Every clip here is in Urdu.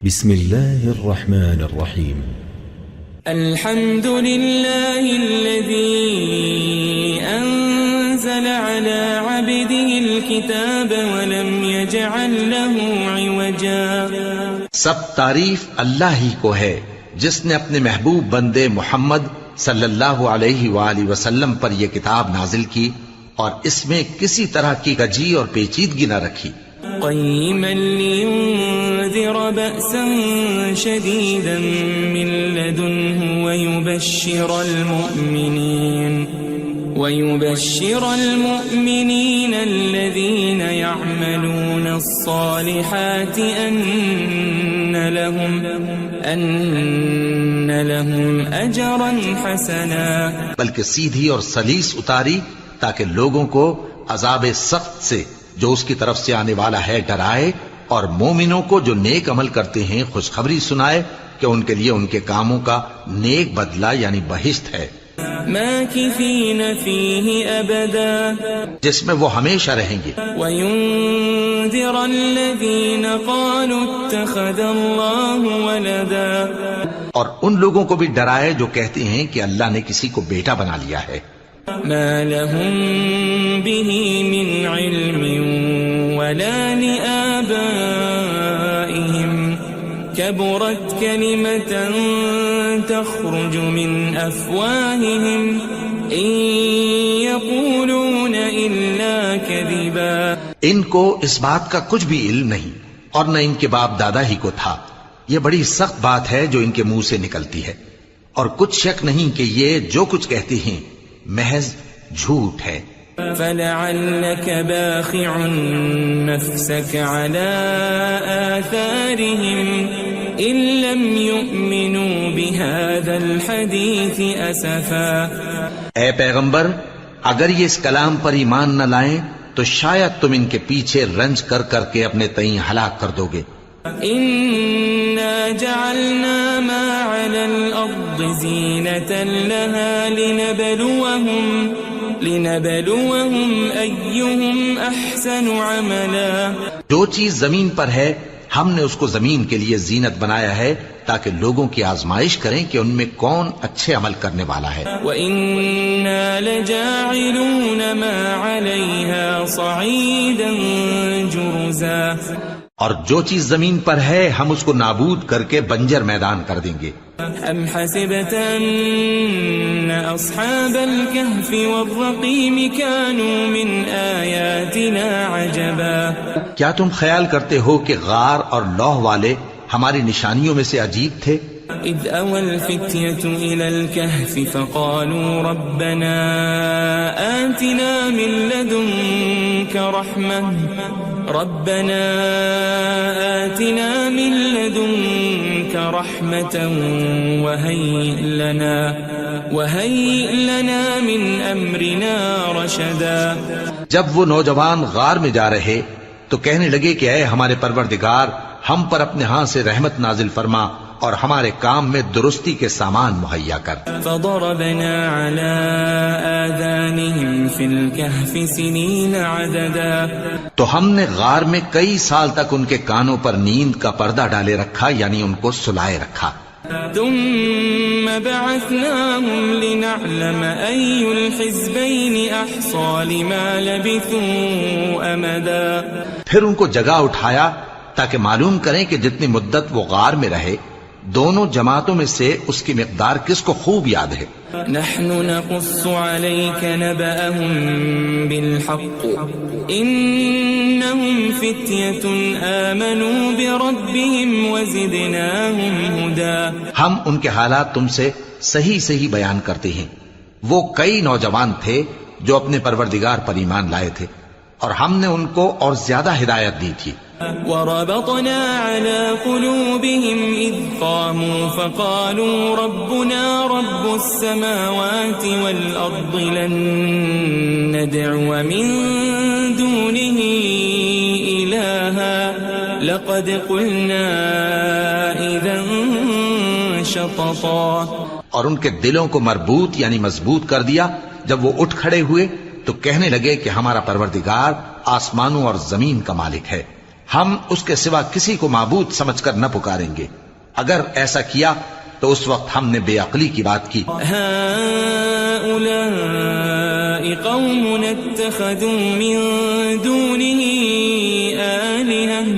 بسم الله الرحمن الرحيم. الحمد لله الذي أنزل على عبده الكتاب ولم يجعل له عوجا. سب تعریف اللہ ہی کو ہے جس نے اپنے محبوب بندے محمد صلی اللہ علیہ وآلہ وسلم پر یہ کتاب نازل کی اور اس میں کسی طرح کی کجی اور پیچیدگی نہ رکھی. قيما لينذر بأسا شديدا من لدنه ويبشر المؤمنين الذين يعملون الصالحات أن لهم أجرا حسنا. بلکہ سیدھی اور سلیس اتاری تاکہ لوگوں کو عذاب سخت سے جو اس کی طرف سے آنے والا ہے ڈرائے، اور مومنوں کو جو نیک عمل کرتے ہیں خوشخبری سنائے کہ ان کے لیے ان کے کاموں کا نیک بدلہ یعنی بہشت ہے، ماکثین فیہ ابدا، جس میں وہ ہمیشہ رہیں گے. وینذر الذین قالوا اتخذ اللہ ولدا، اور ان لوگوں کو بھی ڈرائے جو کہتے ہیں کہ اللہ نے کسی کو بیٹا بنا لیا ہے. ما لهم به من علم ولا لآبائهم كبرت كلمة تخرج من أفواههم إن يقولون إلا كذبا. ان کو اس بات کا کچھ بھی علم نہیں اور نہ ان کے باپ دادا ہی کو تھا. یہ بڑی سخت بات ہے جو ان کے منہ سے نکلتی ہے، اور کچھ شک نہیں کہ یہ جو کچھ کہتے ہیں محض جھوٹ ہے. فلعلك باخع نفسك على آثارهم إن لم يؤمنوا بهذا الحديث أسفا. اے پیغمبر، اگر یہ اس کلام پر ایمان نہ لائیں تو شاید تم ان کے پیچھے رنج کر کر کے اپنے تئیں ہلاک کر دو گے. إنا جعلنا ما على الأرض زينة لها لنبلوهم أيهم أحسن عملا. جو چیز زمین پر ہے ہم نے اس کو زمین کے لیے زینت بنایا ہے تاکہ لوگوں کی آزمائش کریں کہ ان میں کون اچھے عمل کرنے والا ہے. وَإِنَّا لَجَاعِلُونَ مَا عَلَيْهَا صَعِيدًا جُرُزًا. اور جو چیز زمین پر ہے ہم اس کو نابود کر کے بنجر میدان کر دیں گے. ام حسبت ان اصحاب الكهف والرقيم كانوا من آیاتنا عجبا. کیا تم خیال کرتے ہو کہ غار اور لوح والے ہماری نشانیوں میں سے عجیب تھے؟ اذ اوى الفتية الى الكهف فقالوا ربنا آتنا من لدنك رحمة وهيئ لنا من أمرنا رشدا. جب وہ نوجوان غار میں جا رہے تو کہنے لگے کہ اے ہمارے پروردگار، ہم پر اپنے ہاں سے رحمت نازل فرما اور ہمارے کام میں درستی کے سامان مہیا کر. فضربنا على آذانهم في الكهف سنين عددا. تو ہم نے غار میں کئی سال تک ان کے کانوں پر نیند کا پردہ ڈالے رکھا، یعنی ان کو سلائے رکھا. ثم بعثناهم لنعلم أي الحزبين أحصى لما لبثوا أمدا. پھر ان کو جگہ اٹھایا تاکہ معلوم کریں کہ جتنی مدت وہ غار میں رہے دونوں جماعتوں میں سے اس کی مقدار کس کو خوب یاد ہے. نحن نقص عليك نبأهم بالحق إنهم فتية آمنوا بربهم وزدناهم هدى. ہم ان کے حالات تم سے صحیح بیان کرتے ہیں. وہ کئی نوجوان تھے جو اپنے پروردگار پر ایمان لائے تھے اور ہم نے ان کو اور زیادہ ہدایت دی تھی. وربطنا على قلوبهم إذ قاموا فقالوا ربنا رب السماوات والأرض لن ندعو من دونه إلها لقد قلنا إذا شططا. اور ان کے دلوں کو مربوط یعنی مضبوط کر دیا. جب وہ اٹھ کھڑے ہوئے تو کہنے لگے کہ ہمارا پروردگار آسمانوں اور زمین کا مالک ہے، ہم اس کے سوا کسی کو معبود سمجھ کر نہ پکاریں گے. اگر ایسا کیا تو اس وقت ہم نے بے عقلی کی بات کی. هؤلاء قوم اتخذوا من دونه آلهة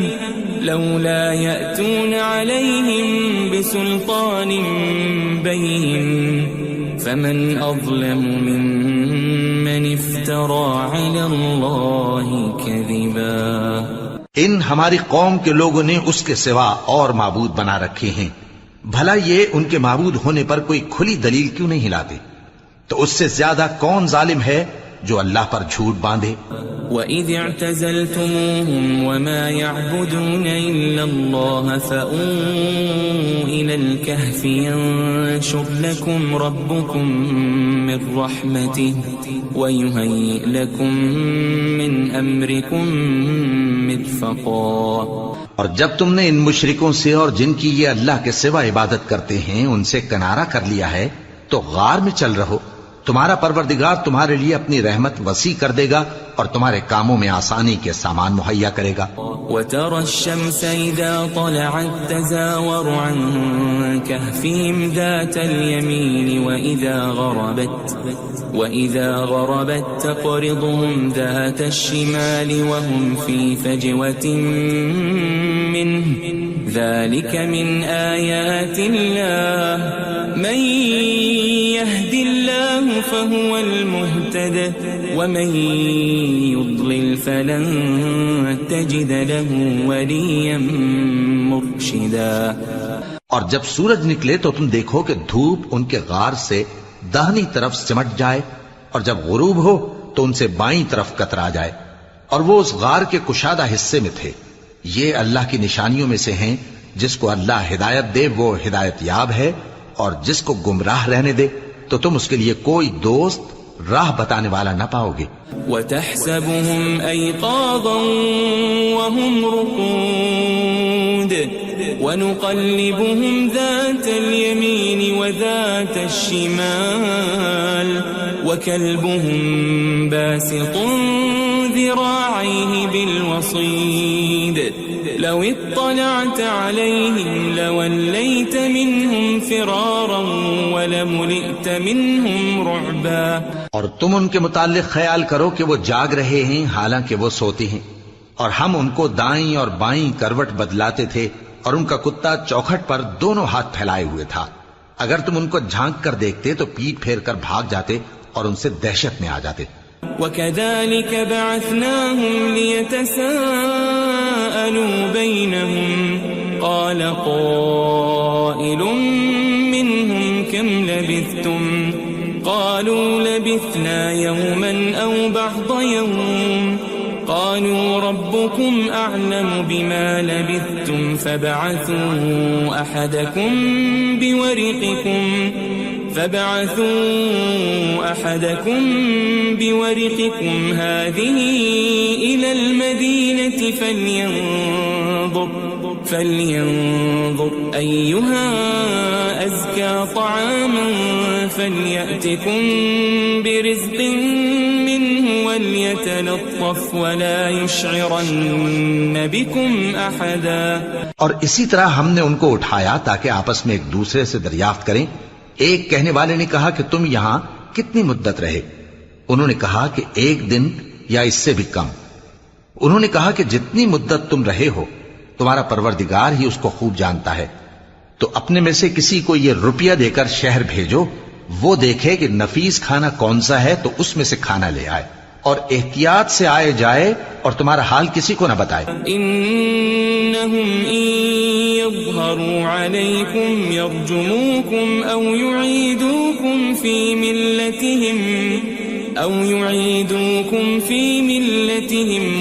لولا يأتون عليهم بسلطان بين فمن أظلم ممن افترى على الله كذبا. ان ہماری قوم کے لوگوں نے اس کے سوا اور معبود بنا رکھے ہیں. بھلا یہ ان کے معبود ہونے پر کوئی کھلی دلیل کیوں نہیں لاتے؟ تو اس سے زیادہ کون ظالم ہے جو اللہ پر جھوٹ باندھے؟ وَإِذِ اعْتَزَلْتُمُوهُمْ وَمَا يَعْبُدُونَ إِلَّا اللَّهَ فَأْوُوا إِلَى الْكَهْفِ يَنشُرْ لَكُمْ رَبُّكُمْ مِنْ رَحْمَتِهِ وَيُهَيِّئْ لَكُمْ مِنْ أَمْرِكُمْ مِرْفَقًا. اور جب تم نے ان مشرکوں سے اور جن کی یہ اللہ کے سوا عبادت کرتے ہیں ان سے کنارہ کر لیا ہے تو غار میں چل رہو. تمہارا پروردگار تمہارے لیے اپنی رحمت وسیع کر دے گا اور تمہارے کاموں میں آسانی کے سامان مہیا کرے گا. وَتَرَى الشَّمْسَ إِذَا طَلَعَتْ تَزَاوَرُ عَنْ كَهْفِهِمْ ذَاتَ الْيَمِينِ وَإِذَا غَرَبَتْ تَقْرِضُهُمْ ذَاتَ الشِّمَالِ وَهُمْ فِي فَجْوَةٍ مِّنْهُ ذَلِكَ مِنْ آيَاتِ اللَّهِ مَنْ يَهْدِ اللَّهُ فَهُوَ الْمُهْتَدِ وَمَنْ يُضْلِلْ فَلَنْ تَجِدَ لَهُ وَلِيًّا مُرْشِدًا. اور جب سورج نکلے تو تم دیکھو کہ دھوپ ان کے غار سے داہنی طرف سمٹ جائے اور جب غروب ہو تو ان سے بائیں طرف کترا جائے اور وہ اس غار کے کشادہ حصے میں تھے. یہ اللہ کی نشانیوں میں سے ہیں. جس کو اللہ ہدایت دے وہ ہدایت یاب ہے اور جس کو گمراہ رہنے دے تو تم اس کے لیے کوئی دوست راہ بتانے والا نہ پاؤ گے. وَتَحْسَبُهُمْ أَيْقَاظًا وَهُمْ رُقُودٌ وَنُقَلِّبُهُمْ ذَاتَ الْيَمِينِ وَذَاتَ الشِّمَالِ وَكَلْبُهُمْ بَاسِطٌ ذِرَاعَيْهِ بِالْوَصِيدِ لَوِ اطَّلَعْتَ عَلَيْهِمْ لَوَلَّيْتَ مِنْهُمْ فِرَارًا وَلَمُلِئْتَ مِنْهُمْ رُعْبًا. اور تم ان کے متعلق خیال کرو کہ وہ جاگ رہے ہیں حالانکہ وہ سوتے ہیں اور ہم ان کو دائیں اور بائیں کروٹ بدلاتے تھے اور ان کا کتا چوکھٹ پر دونوں ہاتھ پھیلائے ہوئے تھا. اگر تم ان کو جھانک کر دیکھتے تو پیٹ پھیر کر بھاگ جاتے اور ان سے دہشت میں آ جاتے. وَكَذَلِكَ بَعَثْنَاهُمْ لِيَتَسَاءَلُوا بَيْنَهُمْ قَالَ قَائِلٌ مِّنْهُمْ كَمْ لَبِثْتُمْ قَالُوا لَبِثْنَا يَوْمًا أَوْ بَعْضَ يَوْمٍ قَالُوا رَبُّكُمْ أَعْلَمُ بِمَا لَبِثْتُمْ فَابْعَثُوا أَحَدَكُمْ بِوَرِقِكُمْ هَذِهِ إِلَى الْمَدِينَةِ فَلْيَنظُرْ أَيُّهَا أَزْكَى طَعَامًا فَلْيَأْتِكُمْ بِرِزْقٍ مِّنْهُ وَلْيَتَلَطَّفْ وَلَا يُشْعِرَنَّ بِكُمْ أَحَدًا. اور اسی طرح ہم نے ان کو اٹھایا تاکہ آپس میں ایک دوسرے سے دریافت کریں. ایک کہنے والے نے کہا کہ تم یہاں کتنی مدت رہے؟ انہوں نے کہا کہ 1 دن یا اس سے بھی کم. انہوں نے کہا کہ جتنی مدت تم رہے ہو تمہارا پروردگار ہی اس کو خوب جانتا ہے. تو اپنے میں سے کسی کو یہ روپیہ دے کر شہر بھیجو، وہ دیکھے کہ نفیس کھانا کون سا ہے تو اس میں سے کھانا لے آئے اور احتیاط سے آئے جائے اور تمہارا حال کسی کو نہ بتائے. انہم ان یظہروا علیکم یرجموکم او یعیدوکم فی ملتہم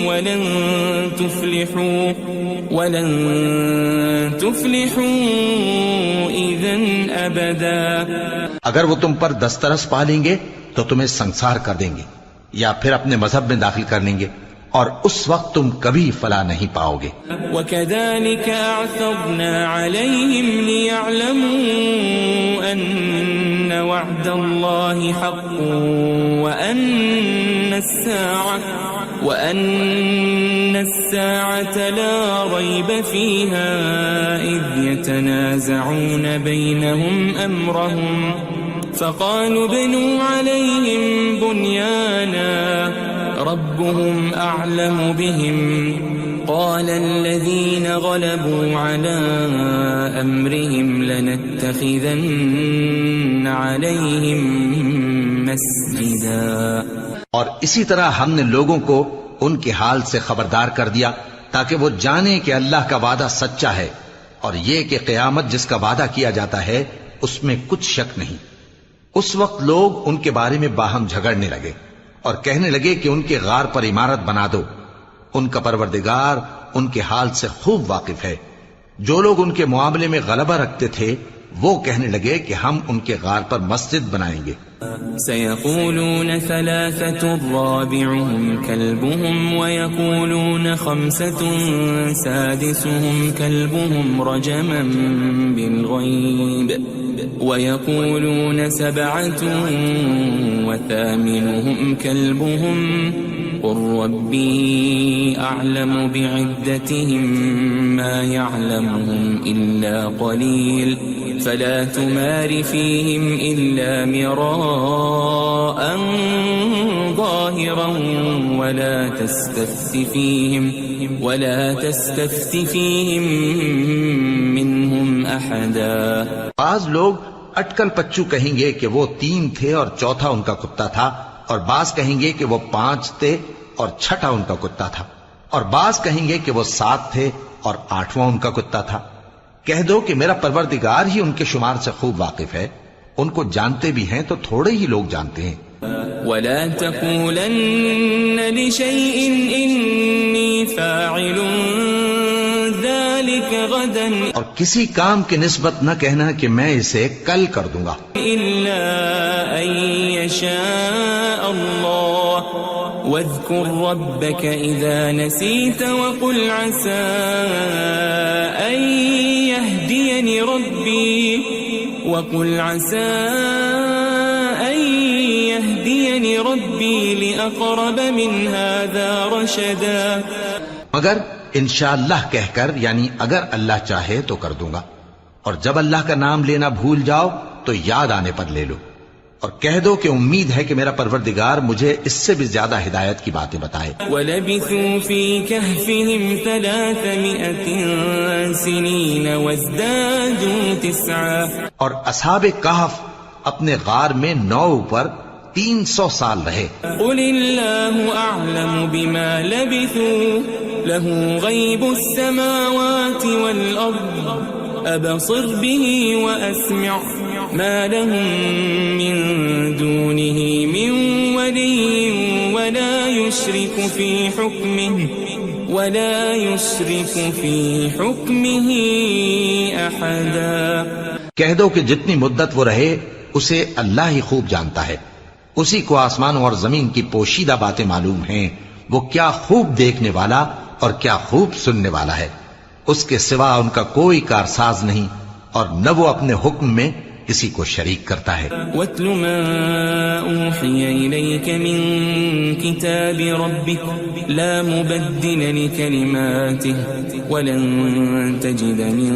ولن تفلحوا اذن ابدا. اگر وہ تم پر دسترس پا لیں گے تو تمہیں سنسار کر دیں گے یا پھر اپنے مذہب میں داخل کر لیں گے اور اس وقت تم کبھی فلاح نہیں پاؤ گے. وَكَذَلِكَ أَعْثَرْنَا عَلَيْهِمْ لِيَعْلَمُوا أَنَّ وَعْدَ اللَّهِ حَقٌّ وَأَنَّ وأن الساعة لا ريب فيها إذ يتنازعون بينهم أمرهم فقالوا ابنوا عليهم بنيانا ربهم أعلم بهم قال الذين غلبوا على أمرهم لنتخذن عليهم مسجدا. اور اسی طرح ہم نے لوگوں کو ان کے حال سے خبردار کر دیا تاکہ وہ جانیں کہ اللہ کا وعدہ سچا ہے اور یہ کہ قیامت جس کا وعدہ کیا جاتا ہے اس میں کچھ شک نہیں. اس وقت لوگ ان کے بارے میں باہم جھگڑنے لگے اور کہنے لگے کہ ان کے غار پر عمارت بنا دو. ان کا پروردگار ان کے حال سے خوب واقف ہے. جو لوگ ان کے معاملے میں غلبہ رکھتے تھے وہ کہنے لگے کہ ہم ان کے غار پر مسجد بنائیں گے. سيقولون ثلاثة رابعهم كلبهم ويقولون خمسة سادسهم كلبهم رجما بالغيب ويقولون سبعة وثامنهم كلبهم قل ربي أعلم بعدتهم ما يعلمهم إلا قليل فلا تمار فيهم إلا مراء ظاهرا ولا تستفت فيهم منهم أحدا. بعض لوگ اٹکل پچو کہیں گے کہ وہ 3 تھے اور چوتھا ان کا کتا تھا، اور بعض کہیں گے کہ وہ 5 تھے اور چھٹا ان کا کتا تھا، اور بعض کہیں گے کہ وہ 7 تھے اور 8واں ان کا کتا تھا. کہہ دو کہ میرا پروردگار ہی ان کے شمار سے خوب واقف ہے. ان کو جانتے بھی ہیں تو تھوڑے ہی لوگ جانتے ہیں. ولا تقولن لشيء إني فاعل ذلك غدا اور کسی کام کی نسبت نہ کہنا کہ میں اسے کل کر دوں گا إلا أن يشاء الله واذكر ربك إذا نسيت وقل عسى أن يهديني ربي لأقرب من هذا رشدا. مگر انشاءاللہ کہہ کر، یعنی اگر اللہ چاہے تو کر دوں گا، اور جب اللہ کا نام لینا بھول جاؤ تو یاد آنے پر لے لو، اور کہہ دو کہ امید ہے کہ میرا پروردگار مجھے اس سے بھی زیادہ ہدایت کی باتیں بتائے. وَلَبِثُوا فِي كَهْفِهِمْ 300 سِنِينَ وَازْدَادُوا 9. اور اصحاب کہف اپنے غار میں 9 پر 300 سال رہے. قُلِ اللَّهُ أَعْلَمُ بِمَا لَبِثُوا لَهُ غَيْبُ السَّمَاوَاتِ وَالْأَرْضِ أَبْصِرْ بِهِ وَأَسْمِعْ مَا لَهُم مِّن دُونِهِ مِن وَلِيٍّ وَلَا يُشْرِكُ فِي حُكْمِهِ أَحَدًا. کہہ دو کہ جتنی مدت وہ رہے اسے اللہ ہی خوب جانتا ہے. اسی کو آسمانوں اور زمین کی پوشیدہ باتیں معلوم ہیں. وہ کیا خوب دیکھنے والا اور کیا خوب سننے والا ہے. اس کے سوا ان کا کوئی کارساز نہیں، اور نہ وہ اپنے حکم میں کسی کو شریک کرتا ہے. وَاتْلُ مَا أُوحِيَ إِلَيْكَ مِن كِتَابِ رَبِّكَ لَا مُبَدِّلَ لِكَلِمَاتِهِ وَلَن تَجِدَ مِن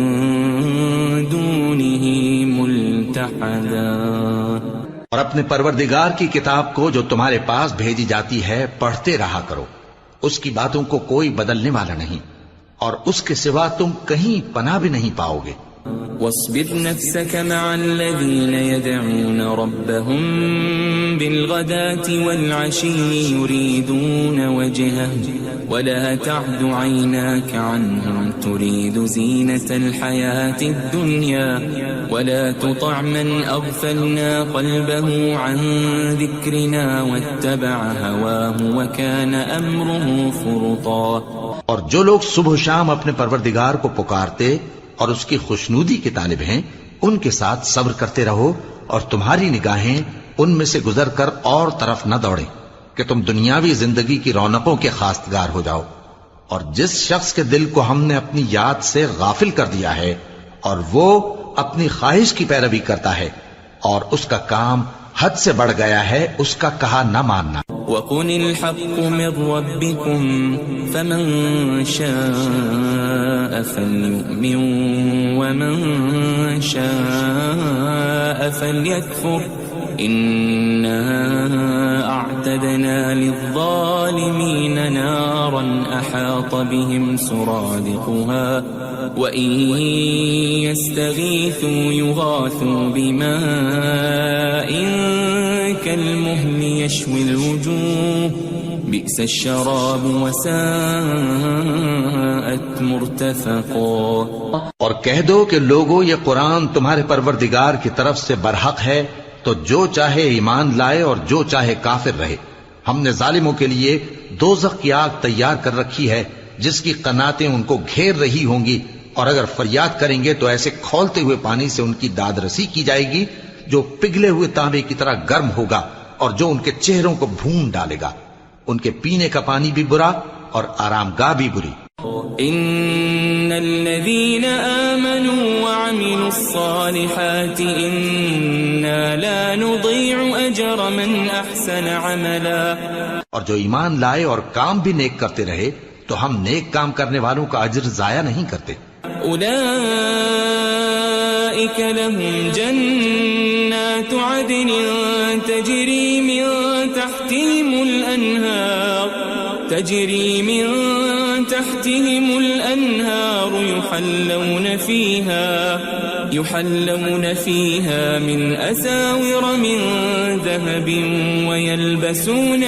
دُونِهِ مُلْتَحَدًا. اور اپنے پروردگار کی کتاب کو جو تمہارے پاس بھیجی جاتی ہے پڑھتے رہا کرو. اس کی باتوں کو کوئی بدلنے والا نہیں، اور اس کے سوا تم کہیں پناہ بھی نہیں پاؤ گے. واصبر نفسك مع الذين يدعون ربهم بالغداة والعشي يريدون وجهه ولا تعد عيناك عنهم تريد زينة الحياة الدنيا ولا تطع من أغفلنا قلبه عن ذكرنا واتبع هواه وكان أمره فرطا. اور جو لوگ صبح و شام اپنے پروردگار کو پکارتے اور اس کی خوشنودی کے طالب ہیں ان کے ساتھ صبر کرتے رہو، اور تمہاری نگاہیں ان میں سے گزر کر اور طرف نہ دوڑیں کہ تم دنیاوی زندگی کی رونقوں کے خواستگار ہو جاؤ. اور جس شخص کے دل کو ہم نے اپنی یاد سے غافل کر دیا ہے اور وہ اپنی خواہش کی پیروی کرتا ہے اور اس کا کام حد سے بڑھ گیا ہے اس کا کہا نہ ماننا۔ وَقُلِ الْحَقُّ مِنْ رَبِّكُمْ فَمَنْ شَاءَ فَلْيُؤْمِنْ وَمَنْ شَاءَ فَلْيَكْفُرْ إِنَّا أَعْتَدْنَا لِلظَّالِمِينَ نَارًا أَحَاطَ بِهِمْ سُرَادِقُهَا وَإِنْ يَسْتَغِيثُوا يُغَاثُوا بِمَاءٍ كَالْمُهْلِ يَشْوِي الْوُجُوهَ بِئْسَ الشَّرَابُ وَسَاءَتْ مُرْتَفَقًا۔ اور کہہ دو کہ لوگو یہ قرآن تمہارے پروردگار کی طرف سے برحق ہے، تو جو چاہے ایمان لائے اور جو چاہے کافر رہے۔ ہم نے ظالموں کے لیے دوزخ کی آگ تیار کر رکھی ہے جس کی قناتیں ان کو گھیر رہی ہوں گی، اور اگر فریاد کریں گے تو ایسے کھولتے ہوئے پانی سے ان کی داد رسی کی جائے گی جو پگھلے ہوئے تانبے کی طرح گرم ہوگا اور جو ان کے چہروں کو بھون ڈالے گا۔ ان کے پینے کا پانی بھی برا اور آرام گاہ بھی بری۔ ان الذين آمنوا وعملوا الصالحات انا لا نضيع اجر من احسن عملا۔ اور جو ایمان لائے اور کام بھی نیک کرتے رہے تو ہم نیک کام کرنے والوں کا اجر ضائع نہیں کرتے۔ اولئك لهم جنات عدن تجري من تحتهم الأنهار يحلون فيها من أساور من ذهب ويلبسون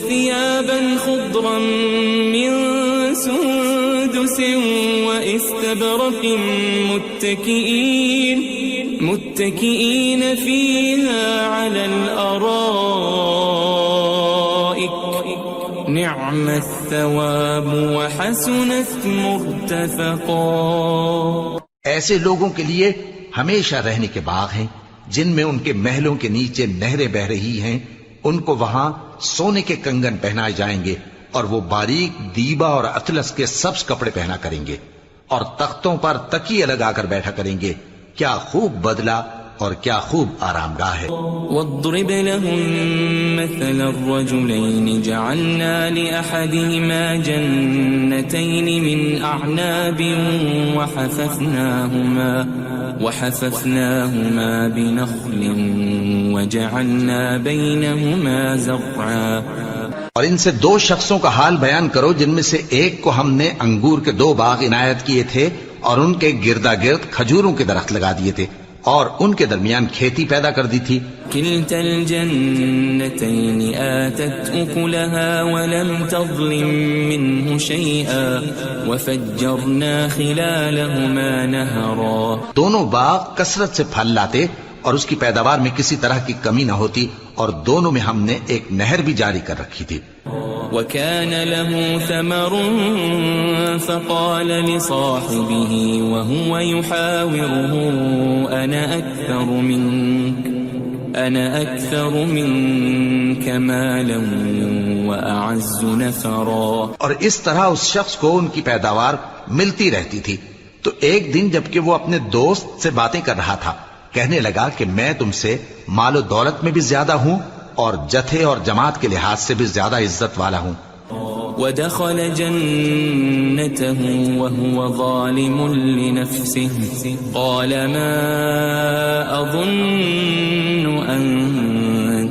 ثيابا خضرا من سندس واستبرق متكئين فيها على الأرائك نعم الثواب وحسنت مرتفقا۔ ایسے لوگوں کے لیے ہمیشہ رہنے کے باغ ہیں جن میں ان کے محلوں کے نیچے نہریں بہ رہی ہیں، ان کو وہاں سونے کے کنگن پہنائے جائیں گے اور وہ باریک دیبا اور اطلس کے سبز کپڑے پہنا کریں گے، اور تختوں پر تکیے لگا کر بیٹھا کریں گے۔ کیا خوب بدلہ اور کیا خوب آرام گاہ ہے۔ واضرب لهم مثل الرجلين جعلنا لأحدهما جنتين من أعناب وحففناهما بنخل وجعلنا بينهما زرعا۔ اور ان سے دو شخصوں کا حال بیان کرو جن میں سے ایک کو ہم نے انگور کے 2 باغ عنایت کیے تھے اور ان کے گردا گرد کھجوروں کے درخت لگا دیے تھے اور ان کے درمیان کھیتی پیدا کر دی تھی۔ كلتا الجنتين آتت أكلها ولم تظلم منه شيئا وفجرنا خلالهما نهرا۔ دونوں باغ کثرت سے پھل لاتے اور اس کی پیداوار میں کسی طرح کی کمی نہ ہوتی، اور دونوں میں ہم نے ایک نہر بھی جاری کر رکھی تھی۔ وكان له ثمر فقال لصاحبه وهو يحاوره أنا أكثر منك مالا وأعز نفرا۔ اور اس طرح اس شخص کو ان کی پیداوار ملتی رہتی تھی، تو ایک دن جبکہ وہ اپنے دوست سے باتیں کر رہا تھا کہنے لگا کہ میں تم سے مال و دولت میں بھی زیادہ ہوں اور جتھے اور جماعت کے لحاظ سے بھی زیادہ عزت والا ہوں۔ ودخل جنته وهو ظالم لنفسه قال ما أظن أن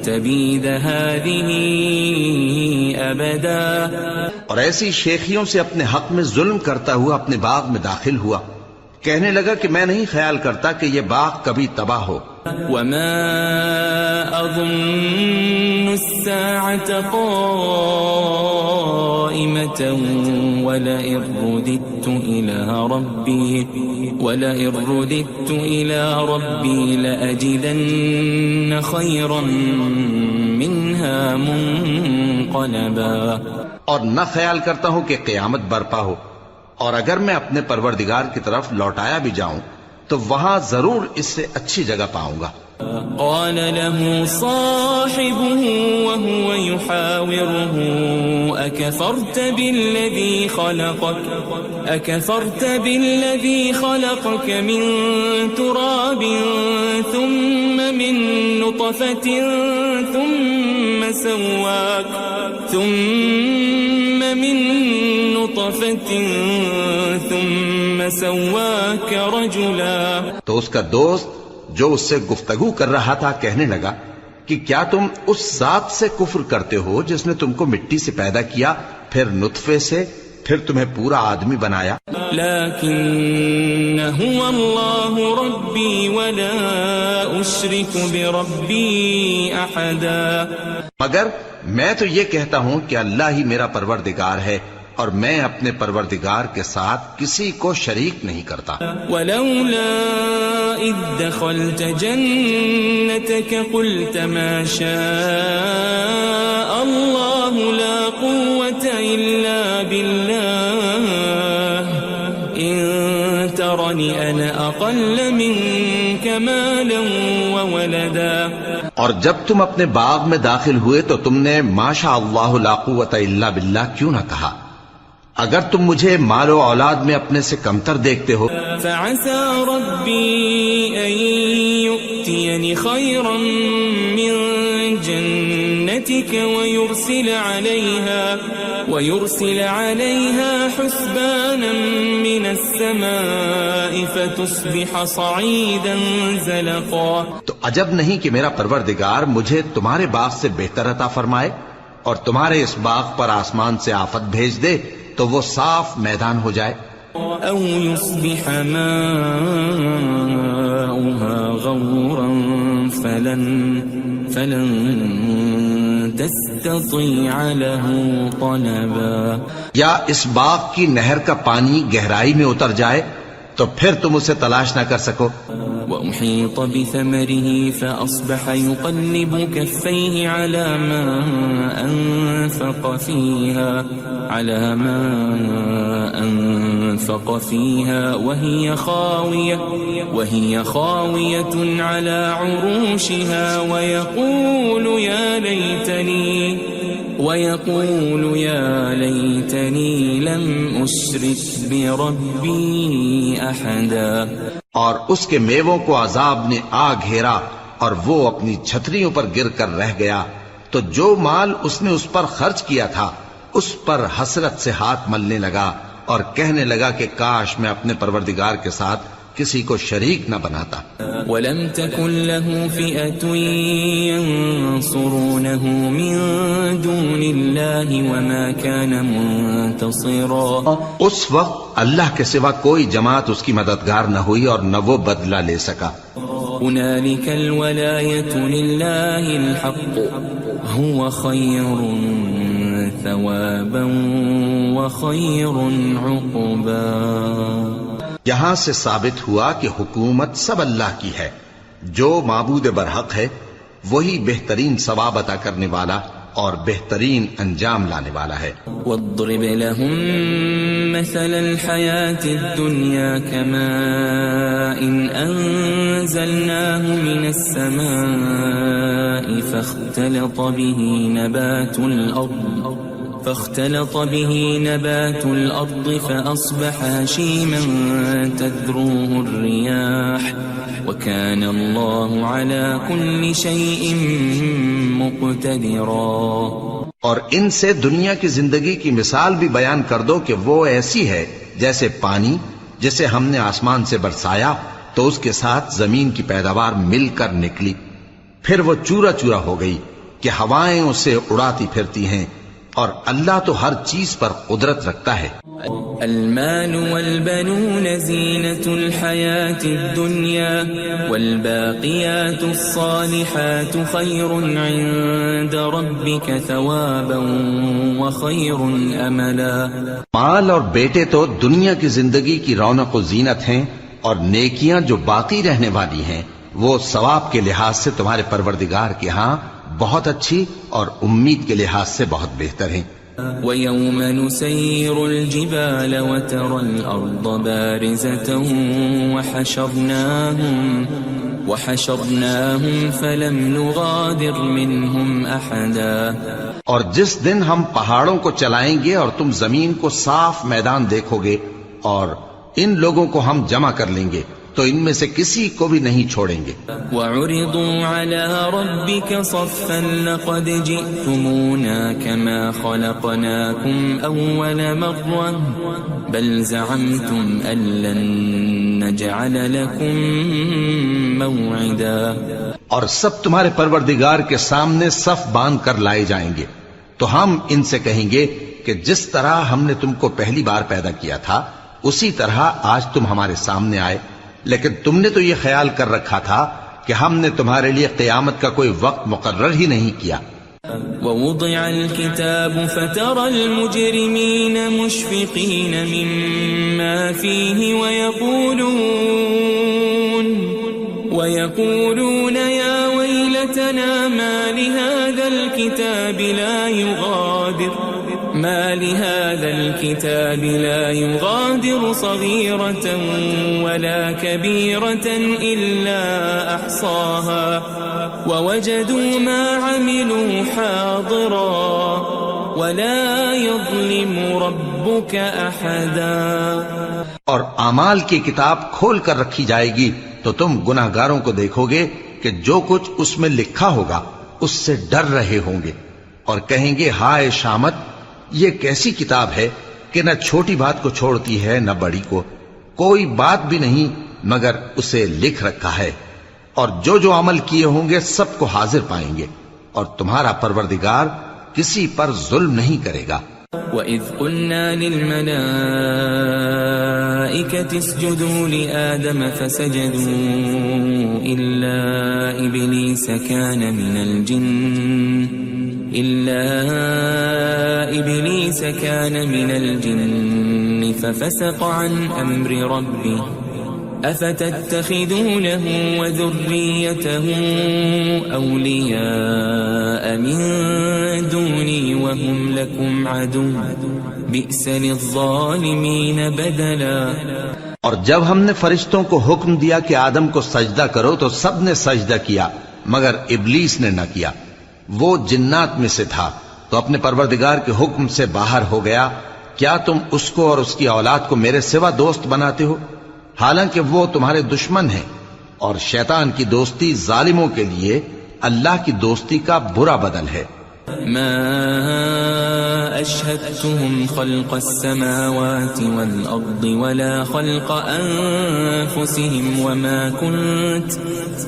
تبيد هذه أبدا۔ اور ایسی شیخیوں سے اپنے حق میں ظلم کرتا ہوا اپنے باغ میں داخل ہوا، کہنے لگا کہ میں نہیں خیال کرتا کہ یہ باغ کبھی تباہ ہو۔ وما أظن الساعة قائمة ولئن رددت إلى ربي لأجدن خيرا منها منقلبا۔ اور نہ خیال کرتا ہوں کہ قیامت برپا ہو، اور اگر میں اپنے پروردگار کی طرف لوٹایا بھی جاؤں تو وہاں ضرور اس سے اچھی جگہ پاؤں گا۔ قال له صاحبه وهو يحاوره أكفرت بالذي خلقك من تراب ثم من نطفة ثم سواك رجلا. تو اس کا دوست جو اس سے گفتگو کر رہا تھا کہنے لگا کہ کیا تم اس ذات سے کفر کرتے ہو جس نے تم کو مٹی سے پیدا کیا، پھر نطفے سے، پھر تمہیں پورا آدمی بنایا؟ لیکن هو اللہ ربی ولا اشرک بربی احدا. مگر میں تو یہ کہتا ہوں کہ اللہ ہی میرا پروردگار ہے اور میں اپنے پروردگار کے ساتھ کسی کو شریک نہیں کرتا. ولولا اذ دخلت جنتك قلت ما شاء الله لا قوة إلا بالله إن ترني أنا أقل منك مالا وولدا. اور جب تم اپنے باغ میں داخل ہوئے تو تم نے ما شاء اللہ لا قوة الا باللہ کیوں نہ کہا؟ اگر تم مجھے مال و اولاد میں اپنے سے کمتر دیکھتے ہو. فعسى ربي أن يؤتيني خيرا من جنتك ويرسل عليها حسبانا من السماء فتصبح صعيدا زلقا. تو عجب نہیں کہ میرا پروردگار مجھے تمہارے باغ سے بہتر عطا فرمائے اور تمہارے اس باغ پر آسمان سے آفت بھیج دے تو وہ صاف میدان ہو جائے. او يصبح ماؤها غورا فلن تستطيع له طلبا. یا اس باغ کی نہر کا پانی گہرائی میں اتر جائے تو پھر تم اسے تلاش نہ کر سکو. وأحيط بثمره فأصبح يقلب كفيه على ما أنفق فيها وهي خاوية على عروشها ويقول يا ليتني لم أشرك بربي أحدا. اور اس کے میووں کو عذاب نے آ گھیرا اور وہ اپنی چھتریوں پر گر کر رہ گیا، تو جو مال اس نے اس پر خرچ کیا تھا اس پر حسرت سے ہاتھ ملنے لگا اور کہنے لگا کہ کاش میں اپنے پروردگار کے ساتھ کسی کو شریک نہ بناتا. وَلَمْ تَكُنْ لَهُ فِئَةٌ يَنْصُرُونَهُ مِنْ دُونِ اللَّهِ وَمَا كَانَ مُنْتَصِرًا. اس وقت اللہ کے سوا کوئی جماعت اس کی مددگار نہ ہوئی اور نہ وہ بدلہ لے سکا. هُنَالِكَ الْوَلَایَةُ لِلَّهِ الْحَقُّ هُوَ خَيْرٌ ثَوَابًا وَخَيْرٌ عُقْبًا. یہاں سے ثابت ہوا کہ حکومت سب اللہ کی ہے، جو معبود برحق ہے وہی بہترین ثواب عطا کرنے والا اور بہترین انجام لانے والا ہے. وَاضْرِبْ لَهُم مَّثَلَ الْحَيَاةِ الدُّنْيَا كَمَاءٍ أَنزَلْنَاهُ مِنَ السَّمَاءِ فاختلط به نبات الأرض فأصبح هشيما تذروه الرياح وكان الله على كل شيء مقتدرا. اور ان سے دنیا کی زندگی کی مثال بھی بیان کر دو کہ وہ ایسی ہے جیسے پانی جسے ہم نے آسمان سے برسایا تو اس کے ساتھ زمین کی پیداوار مل کر نکلی، پھر وہ چورا چورا ہو گئی کہ ہوائیں اسے اڑاتی پھرتی ہیں، اور اللہ تو ہر چیز پر قدرت رکھتا ہے. المال والبنون زینة الحیاة الدنیا والباقیات الصالحات خیر عند ربک ثوابا وخیر املا. مال اور بیٹے تو دنیا کی زندگی کی رونق و زینت ہیں، اور نیکیاں جو باقی رہنے والی ہیں وہ ثواب کے لحاظ سے تمہارے پروردگار کے ہاں بہت اچھی اور امید کے لحاظ سے بہت بہتر ہیں. ويوم نسير الجبال وترى الأرض بارزة وحشرناهم فلم نغادر منهم أحدا. اور جس دن ہم پہاڑوں کو چلائیں گے اور تم زمین کو صاف میدان دیکھو گے اور ان لوگوں کو ہم جمع کر لیں گے تو ان میں سے کسی کو بھی نہیں چھوڑیں گے. وَعُرِضُوا عَلَى رَبِّكَ صَفًّا لَقَدْ جِئْتُمُونَا كَمَا خَلَقْنَاكُمْ أَوَّلَ مَرَّةٍ بَلْ زَعَمْتُمْ أَن لَّن نَّجْعَلَ لَكُم مَّوْعِدًا. اور سب تمہارے پروردگار کے سامنے صف باندھ کر لائے جائیں گے تو ہم ان سے کہیں گے کہ جس طرح ہم نے تم کو پہلی بار پیدا کیا تھا اسی طرح آج تم ہمارے سامنے آئے، لیکن تم نے تو یہ خیال کر رکھا تھا کہ ہم نے تمہارے لیے قیامت کا کوئی وقت مقرر ہی نہیں کیا. ووضع الكتاب فترى المجرمين مشفقين مما فيه ويقولون يا ويلتنا ما لهذا الكتاب لا يغادر صغيرة ولا كبيرة إلا أحصاها ووجدوا ما عملوا حاضرا ولا يظلم ربك أحدا. اور اعمال کی کتاب کھول کر رکھی جائے گی تو تم گناہگاروں کو دیکھو گے کہ جو کچھ اس میں لکھا ہوگا اس سے ڈر رہے ہوں گے اور کہیں گے ہائے شامت، یہ کیسی کتاب ہے کہ نہ چھوٹی بات کو چھوڑتی ہے نہ بڑی کو، کوئی بات بھی نہیں مگر اسے لکھ رکھا ہے، اور جو عمل کیے ہوں گے سب کو حاضر پائیں گے، اور تمہارا پروردگار کسی پر ظلم نہیں کرے گا. وَإِذْ قُلْنَا لِلْمَلَائِكَةِ اسْجُدُوا لِآدَمَ فَسَجَدُوا إِلَّا إِبْلِيسَ كَانَ مِنَ الْجِنِّ فَفَسَقَ عَنْ أَمْرِ رَبِّهِ أَفَتَتَّخِذُونَهُ وَذُرِّيَّتَهُ أَوْلِيَاءَ مِن دُونِي وَهُمْ لَكُمْ عَدُوٌّ بِئْسَ لِلظَّالِمِينَ بَدَلًا. اور جب ہم نے فرشتوں کو حکم دیا کہ آدم کو سجدہ کرو تو سب نے سجدہ کیا مگر ابلیس نے نہ کیا، وہ جنات میں سے تھا تو اپنے پروردگار کے حکم سے باہر ہو گیا. کیا تم اس کو اور اس کی اولاد کو میرے سوا دوست بناتے ہو حالانکہ وہ تمہارے دشمن ہیں، اور شیطان کی دوستی ظالموں کے لیے اللہ کی دوستی کا برا بدل ہے. ما أشهدتهم خلق السماوات والأرض ولا خلق أنفسهم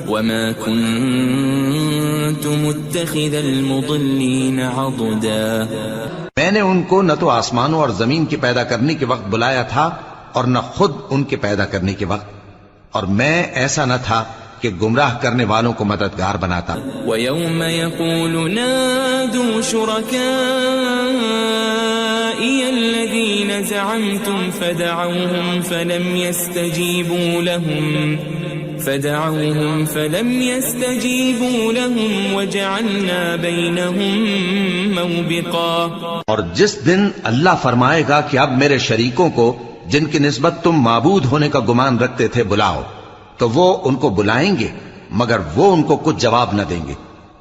وما كنت متخذ المضلين عضدا. میں نے ان کو نہ تو آسمانوں اور زمین کے پیدا کرنے کے وقت بلایا تھا اور نہ خود ان کے پیدا کرنے کے وقت، اور میں ایسا نہ تھا کہ گمراہ کرنے والوں کو مددگار بناتا. وَيَوْمَ يَقُولُ نَادُوا شُرَكَائِيَ الَّذِينَ زَعَمْتُمْ فَدَعَوْهُمْ فَلَمْ يَسْتَجِيبُوا لَهُمْ وَجَعَلْنَا بَيْنَهُمْ مَوْبِقًا. اور جس دن اللہ فرمائے گا کہ اب میرے شریکوں کو جن کی نسبت تم معبود ہونے کا گمان رکھتے تھے بلاؤ، تو وہ ان کو بلائیں گے مگر وہ ان کو کچھ جواب نہ دیں گے،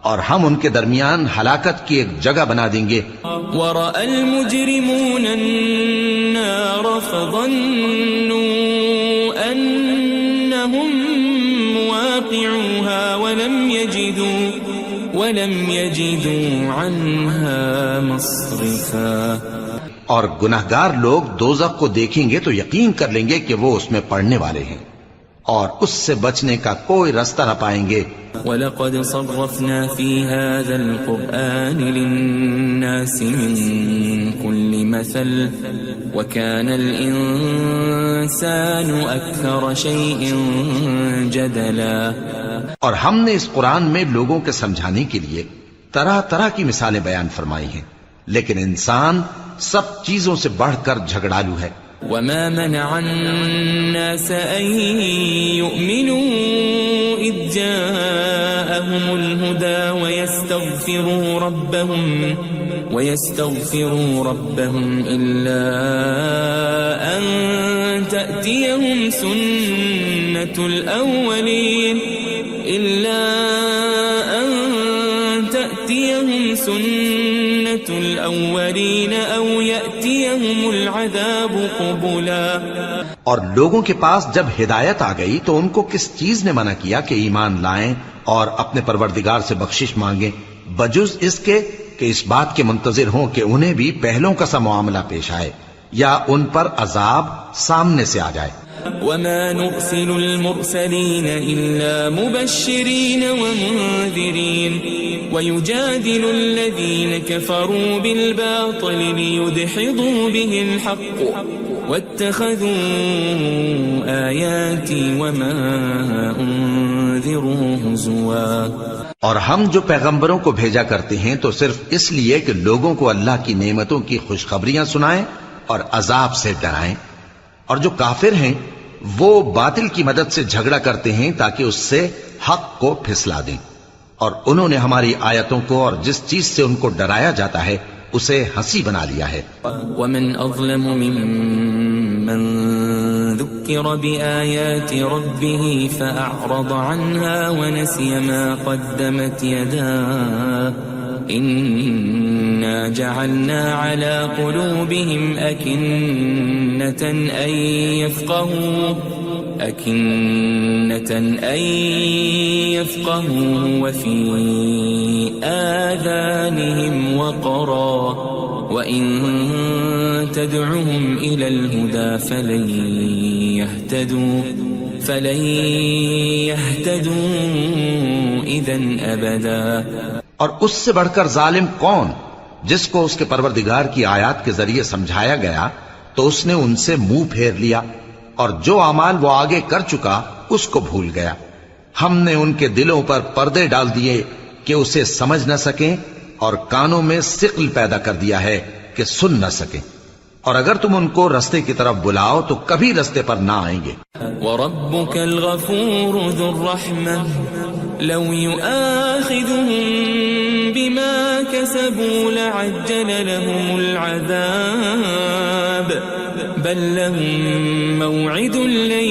اور ہم ان کے درمیان ہلاکت کی ایک جگہ بنا دیں گے. وَرَأَى الْمُجْرِمُونَ النَّارَ فَظَنُّوا أَنَّهُمْ مُوَاقِعُوهَا وَلَمْ يَجِدُوا عَنْهَا مَصْرِفًا. اور گناہگار لوگ دوزخ کو دیکھیں گے تو یقین کر لیں گے کہ وہ اس میں پڑنے والے ہیں اور اس سے بچنے کا کوئی رستہ نہ پائیں گے. وَلَقَدْ صَرَّفْنَا فِي هَذَا الْقُرْآنِ لِلنَّاسِ مِنْ كُلِّ مَثَلٍ وَكَانَ الْإِنسَانُ أَكْثَرَ شَيْءٍ جَدَلًا. اور ہم نے اس قرآن میں لوگوں کے سمجھانے کے لیے طرح طرح کی مثالیں بیان فرمائی ہیں، لیکن انسان سب چیزوں سے بڑھ کر جھگڑالو ہے. وَمَا مَنَعَ النَّاسَ أَن يُؤْمِنُوا إِذْ جَاءَهُمُ الْهُدَى وَيَسْتَغْفِرُوا ويستغفروا ربهم إلا أن تأتيهم سنة الأولين أو يأتيهم العذاب قبلا. اور لوگوں کے پاس جب ہدایت آ گئی تو ان کو کس چیز نے منع کیا کہ ایمان لائیں اور اپنے پروردگار سے بخشش مانگیں بجز اس کے کہ اس بات کے منتظر ہوں کہ انہیں بھی پہلوں کا سا معاملہ پیش آئے یا ان پر عذاب سامنے سے آ جائے. وما نرسل المرسلين إلا مبشرين ومنذرين ويجادل الذين كفروا بالباطل ليدحضوا به الحق واتخذوا آياتي وما أنذروا هزوا. اور ہم جو پیغمبروں کو بھیجا کرتے ہیں تو صرف اس لیے کہ لوگوں کو اللہ کی نعمتوں کی خوشخبریاں سنائیں اور عذاب سے ڈرائیں. اور جو کافر ہیں وہ باطل کی مدد سے جھگڑا کرتے ہیں تاکہ اس سے حق کو پھسلا دیں. اور انہوں نے ہماری آیتوں کو اور جس چیز سے ان کو ڈرایا جاتا ہے اسے ہنسی بنا لیا ہے. ومن اظلم ممن ذکر بآیات ربه فأعرض عنها ونسي ما قدمت يداه إنا جعلنا على قلوبهم أكنة أن يفقهوا وفي آذانهم وقرا وإن تدعهم إلى الهدى فلن يهتدوا إذن أبدا. اور اس سے بڑھ کر ظالم کون جس کو اس کے پروردگار کی آیات کے ذریعے سمجھایا گیا تو اس نے ان سے منہ پھیر لیا اور جو اعمال وہ آگے کر چکا اس کو بھول گیا. ہم نے ان کے دلوں پر پردے ڈال دیے کہ اسے سمجھ نہ سکیں اور کانوں میں ثقل پیدا کر دیا ہے کہ سن نہ سکیں. اور اگر تم ان کو رستے کی طرف بلاؤ تو کبھی رستے پر نہ آئیں گے. وَرَبُّكَ الْغَفُورُ ذُو الرَّحْمَةِ لَوْ يُؤَاخِذُهُم بِمَا كَسَبُوا لَعَجَّلَ لَهُمُ الْعَذَابَ بَل لَّهُم مَّوْعِدٌ لَّن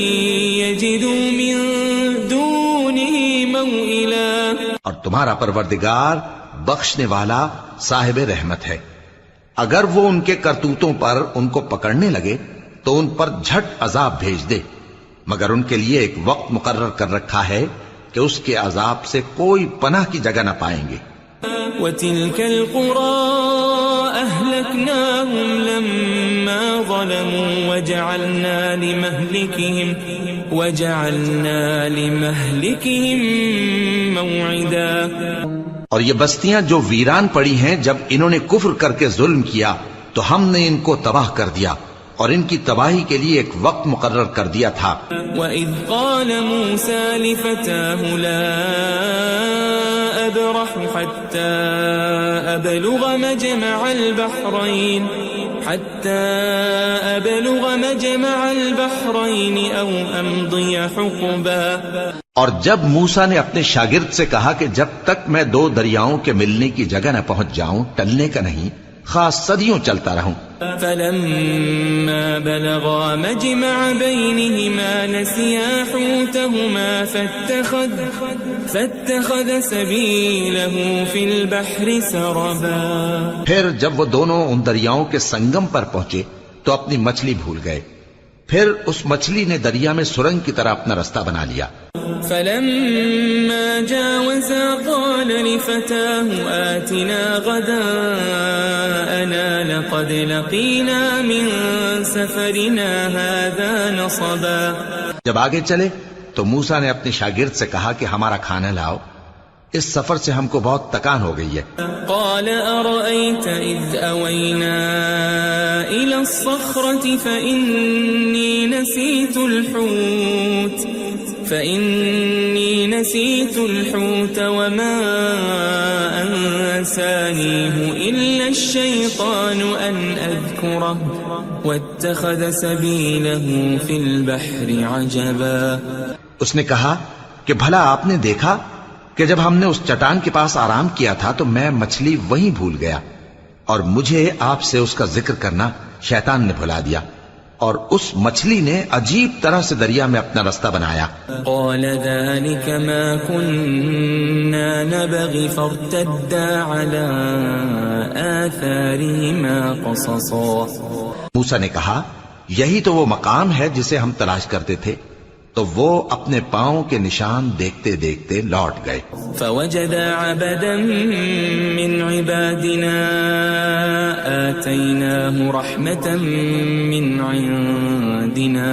يَجِدُوا مِن دُونِهِ مَوْئِلًا. اور تمہارا پروردگار بخشنے والا صاحب رحمت ہے. اگر وہ ان کے کرتوتوں پر ان کو پکڑنے لگے تو ان پر جھٹ عذاب بھیج دے مگر ان کے لیے ایک وقت مقرر کر رکھا ہے کہ اس کے عذاب سے کوئی پناہ کی جگہ نہ پائیں گے. وَتِلْكَ الْقُرَىٰ أَهْلَكْنَاهُمْ لَمَّا ظَلَمُوا وَجَعَلْنَا لِمَهْلِكِهِمْ مَوْعِدًا. اور یہ بستیاں جو ویران پڑی ہیں جب انہوں نے کفر کر کے ظلم کیا تو ہم نے ان کو تباہ کر دیا اور ان کی تباہی کے لیے ایک وقت مقرر کر دیا تھا. وَإِذْ قَالَ مُوسَى لِفَتَاهُ لَا أَبْرَحُ حَتَّى أَبْلُغَ مَجْمَعَ الْبَحْرَيْنِ أَوْ أَمْضِيَ حُقُبًا. اور جب موسیٰ نے اپنے شاگرد سے کہا کہ جب تک میں دو دریاؤں کے ملنے کی جگہ نہ پہنچ جاؤں ٹلنے کا نہیں خاص صدیوں چلتا رہوں. فَلَمَّا بَلَغَا مَجْمَعَ بَيْنِهِمَا نَسِيَا حُوتَهُمَا فَاتَّخَذَ سَبِيلَهُ فِي الْبَحْرِ سَرَبًا. پھر جب وہ دونوں ان دریاؤں کے سنگم پر پہنچے تو اپنی مچھلی بھول گئے. پھر اس مچھلی نے دریا میں سرنگ کی طرح اپنا رستہ بنا لیا. فَلَمَّا جَاوَزَا قَالَ لِفَتَاهُ آتِنَا غَدَاءَنَا لَقَدْ لَقِينَا مِن سَفَرِنَا هَذَا نَصَبًا. جب آگے چلے تو موسیٰ نے اپنے شاگرد سے کہا کہ ہمارا کھانا لاؤ اس سفر سے ہم کو بہت تکان ہو گئی ہے. قال أرأيت إذ أوينا إلى الصخرة فإني نسيت الحوت وما أنسانيه إلا الشيطان أن أذكره واتخذ سبيله في البحر عجبا. اس نے کہا کہ بھلا آپ نے دیکھا کہ جب ہم نے اس چٹان کے پاس آرام کیا تھا تو میں مچھلی وہیں بھول گیا اور مجھے آپ سے اس کا ذکر کرنا شیطان نے بھلا دیا، اور اس مچھلی نے عجیب طرح سے دریا میں اپنا رستہ بنایا۔ قال ذلك ما كنا نبغي فارتدا على آثارهما قصصا۔ موسیٰ نے کہا یہی تو وہ مقام ہے جسے ہم تلاش کرتے تھے، تو وہ اپنے پاؤں کے نشان دیکھتے دیکھتے لوٹ گئے۔ فوجد عبدا من عبادنا آتيناه رحمة من عندنا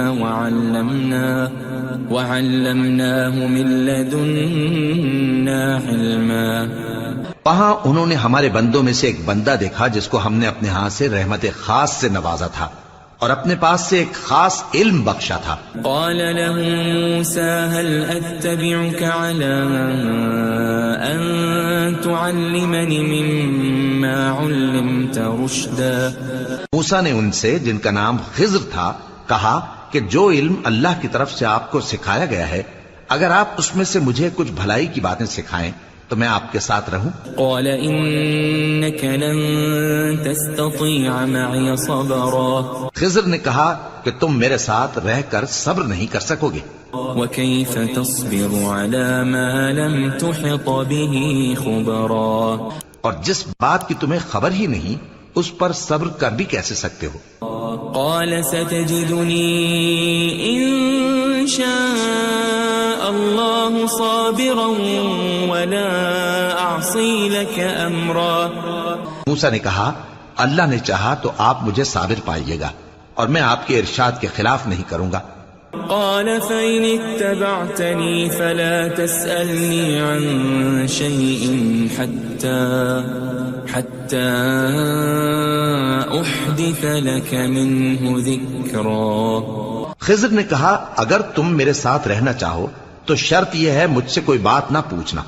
وعلمناه من لدنا علما۔ وہاں انہوں نے ہمارے بندوں میں سے ایک بندہ دیکھا جس کو ہم نے اپنے ہاں سے رحمت خاص سے نوازا تھا اور اپنے پاس سے ایک خاص علم بخشا تھا۔ قال له موسى هل أتبعك على أن تعلمني مما علمت رشدا۔ موسیٰ نے ان سے جن کا نام خضر تھا کہا کہ جو علم اللہ کی طرف سے آپ کو سکھایا گیا ہے، اگر آپ اس میں سے مجھے کچھ بھلائی کی باتیں سکھائیں تو میں آپ کے ساتھ رہوں۔ قال إنك لن تستطيع معي صبرا۔ خضر نے کہا کہ تم میرے ساتھ رہ کر صبر نہیں کر سکو گے۔ وكيف تصبر على ما لم تحط به خبرا۔ اور جس بات کی تمہیں خبر ہی نہیں اس پر صبر کر بھی کیسے سکتے ہو؟ قال ستجدني إن شاء الله صابرا ولا أعصي لك أمرا۔ موسیٰ نے کہا اللہ نے چاہا تو آپ مجھے صابر پائیے گا اور میں آپ کے ارشاد کے خلاف نہیں کروں گا۔ قال فإن اتبعتني فلا تسألني عن شيء حتى أحدث لك منه ذكرا۔ خضر نے کہا اگر تم میرے ساتھ رہنا چاہو تو شرط یہ ہے مجھ سے کوئی بات نہ پوچھنا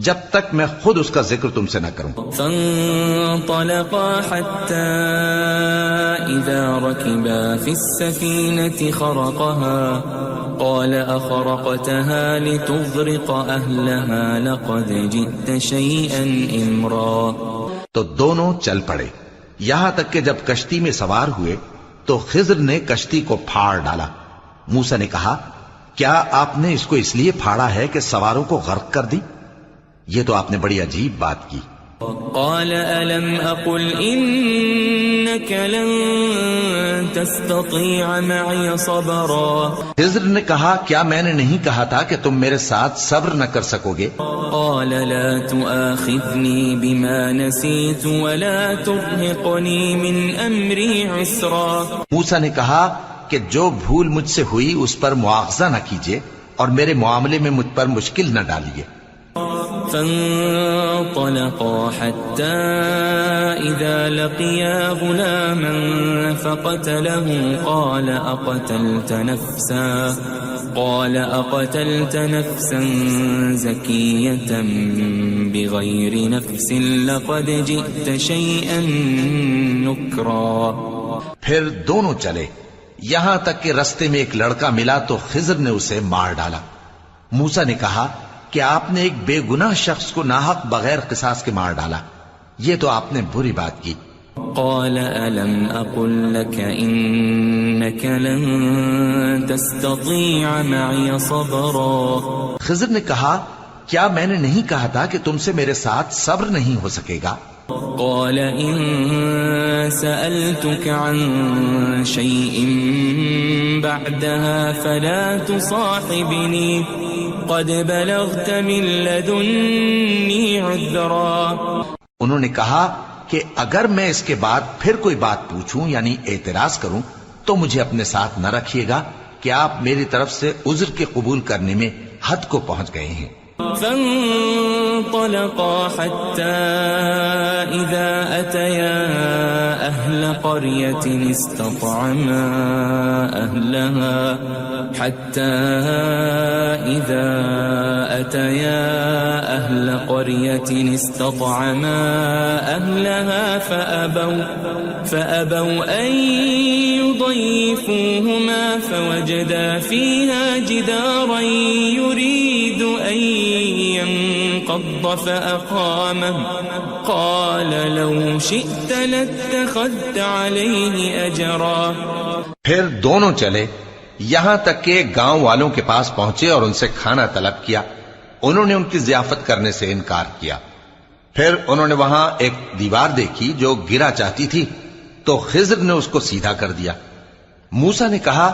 جب تک میں خود اس کا ذکر تم سے نہ کروں۔ فانطلقا حتى إذا ركبا في السفينة خرقها قال أخرقتها لتغرق أهلها لقد جئت شيئا إمرا۔ تو دونوں چل پڑے یہاں تک کہ جب کشتی میں سوار ہوئے تو خضر نے کشتی کو پھاڑ ڈالا۔ موسیٰ نے کہا کیا آپ نے اس کو اس لیے پھاڑا ہے کہ سواروں کو غرق کر دی؟ یہ تو آپ نے بڑی عجیب بات کی۔ قال ألم أقل إنك لن تستطيع معي صبرا۔ خضر نے کہا کیا میں نے نہیں کہا تھا کہ تم میرے ساتھ صبر نہ کر سکو گے؟ قال لا تؤاخذني بما نسيت ولا ترهقني من أمري عسرا۔ موسیٰ نے کہا کہ جو بھول مجھ سے ہوئی اس پر مواخذہ نہ کیجیے اور میرے معاملے میں مجھ پر مشکل نہ ڈالیے۔ فانطلقا حتى إذا لقيا غلاما فقتله قال أقتلت نفسا زكية بغير نفس لقد جئت شيئا نكرا۔ پھر دونوں چلے یہاں تک کہ رستے میں ایک لڑکا ملا تو خضر نے اسے مار ڈالا۔ موسیٰ نے کہا کہ آپ نے ایک بے گناہ شخص کو ناحق بغیر قصاص کے مار ڈالا، یہ تو آپ نے بری بات کی۔ قال ألم أقل لك إنك لن تستطيع معي صبرا۔ خضر نے کہا کیا میں نے نہیں کہا تھا کہ تم سے میرے ساتھ صبر نہیں ہو سکے گا؟ قال إن سألتك عن شيء بعدها فلا تصاحبني قد بلغت من لدني عذرا۔ انہوں نے کہا کہ اگر میں اس کے بعد پھر کوئی بات پوچھوں یعنی اعتراض کروں تو مجھے اپنے ساتھ نہ رکھیے گا کہ آپ میری طرف سے عذر کے قبول کرنے میں حد کو پہنچ گئے ہیں۔ فانطلقا حتى إذا أتيا أهل قرية استطعما أهلها فأبوا أن يضيفوهما فوجدا فيها جدارا يريد أن انقض فأقامه قال لو شئت لاتخذت عليه أجرا. پھر دونوں چلے یہاں تک کہ گاؤں والوں کے پاس پہنچے اور ان سے کھانا طلب کیا. انہوں نے ان کی ضیافت کرنے سے انکار کیا. پھر انہوں نے وہاں ایک دیوار دیکھی جو گرا چاہتی تھی تو خضر نے اس کو سیدھا کر دیا. موسیٰ نے کہا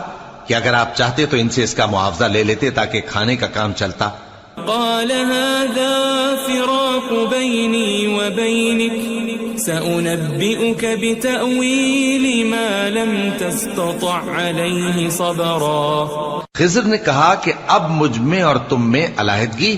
کہ اگر آپ چاہتے تو ان سے اس کا معاوضہ لے لیتے تاکہ کھانے کا کام چلتا. قال هذا فراق بيني وبينك سأنبئك بتأويل ما لم تستطع عليه صبرا. خضر نے کہا کہ اب مجھ میں اور تم میں علیحدگی،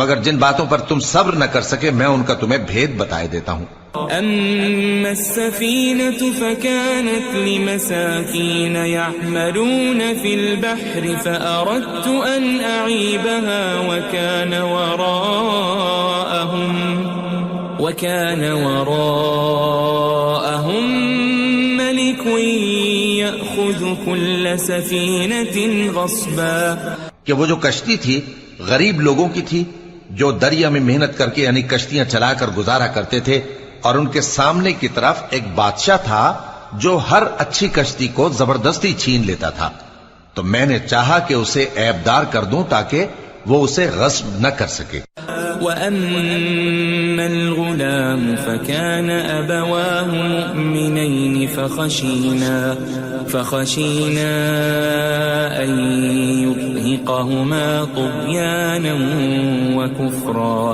مگر جن باتوں پر تم صبر نہ کر سکے میں ان کا تمہیں بھید بتائے دیتا ہوں. أما السفينة فكانت لمساكين يعملون في البحر فأردت أن أعيبها وكان وراءهم ملك يأخذ كل سفينة غصبا. کہ وہ جو کشتی تھی غریب لوگوں کی تھی جو دریا میں محنت کر کے یعنی کشتیاں چلا کر گزارا کرتے تھے، اور ان کے سامنے کی طرف ایک بادشاہ تھا جو ہر اچھی کشتی کو زبردستی چھین لیتا تھا. تو میں نے چاہا کہ اسے عیبدار کر دوں تاکہ وہ اسے غصب نہ کر سکے. وَأَمَّا الْغُلَامُ فَكَانَ أَبَوَاهُ مُؤْمِنَيْنِ فَخَشِينَا أَن يُرْهِقَهُمَا طُغْيَانًا وَكُفْرًا.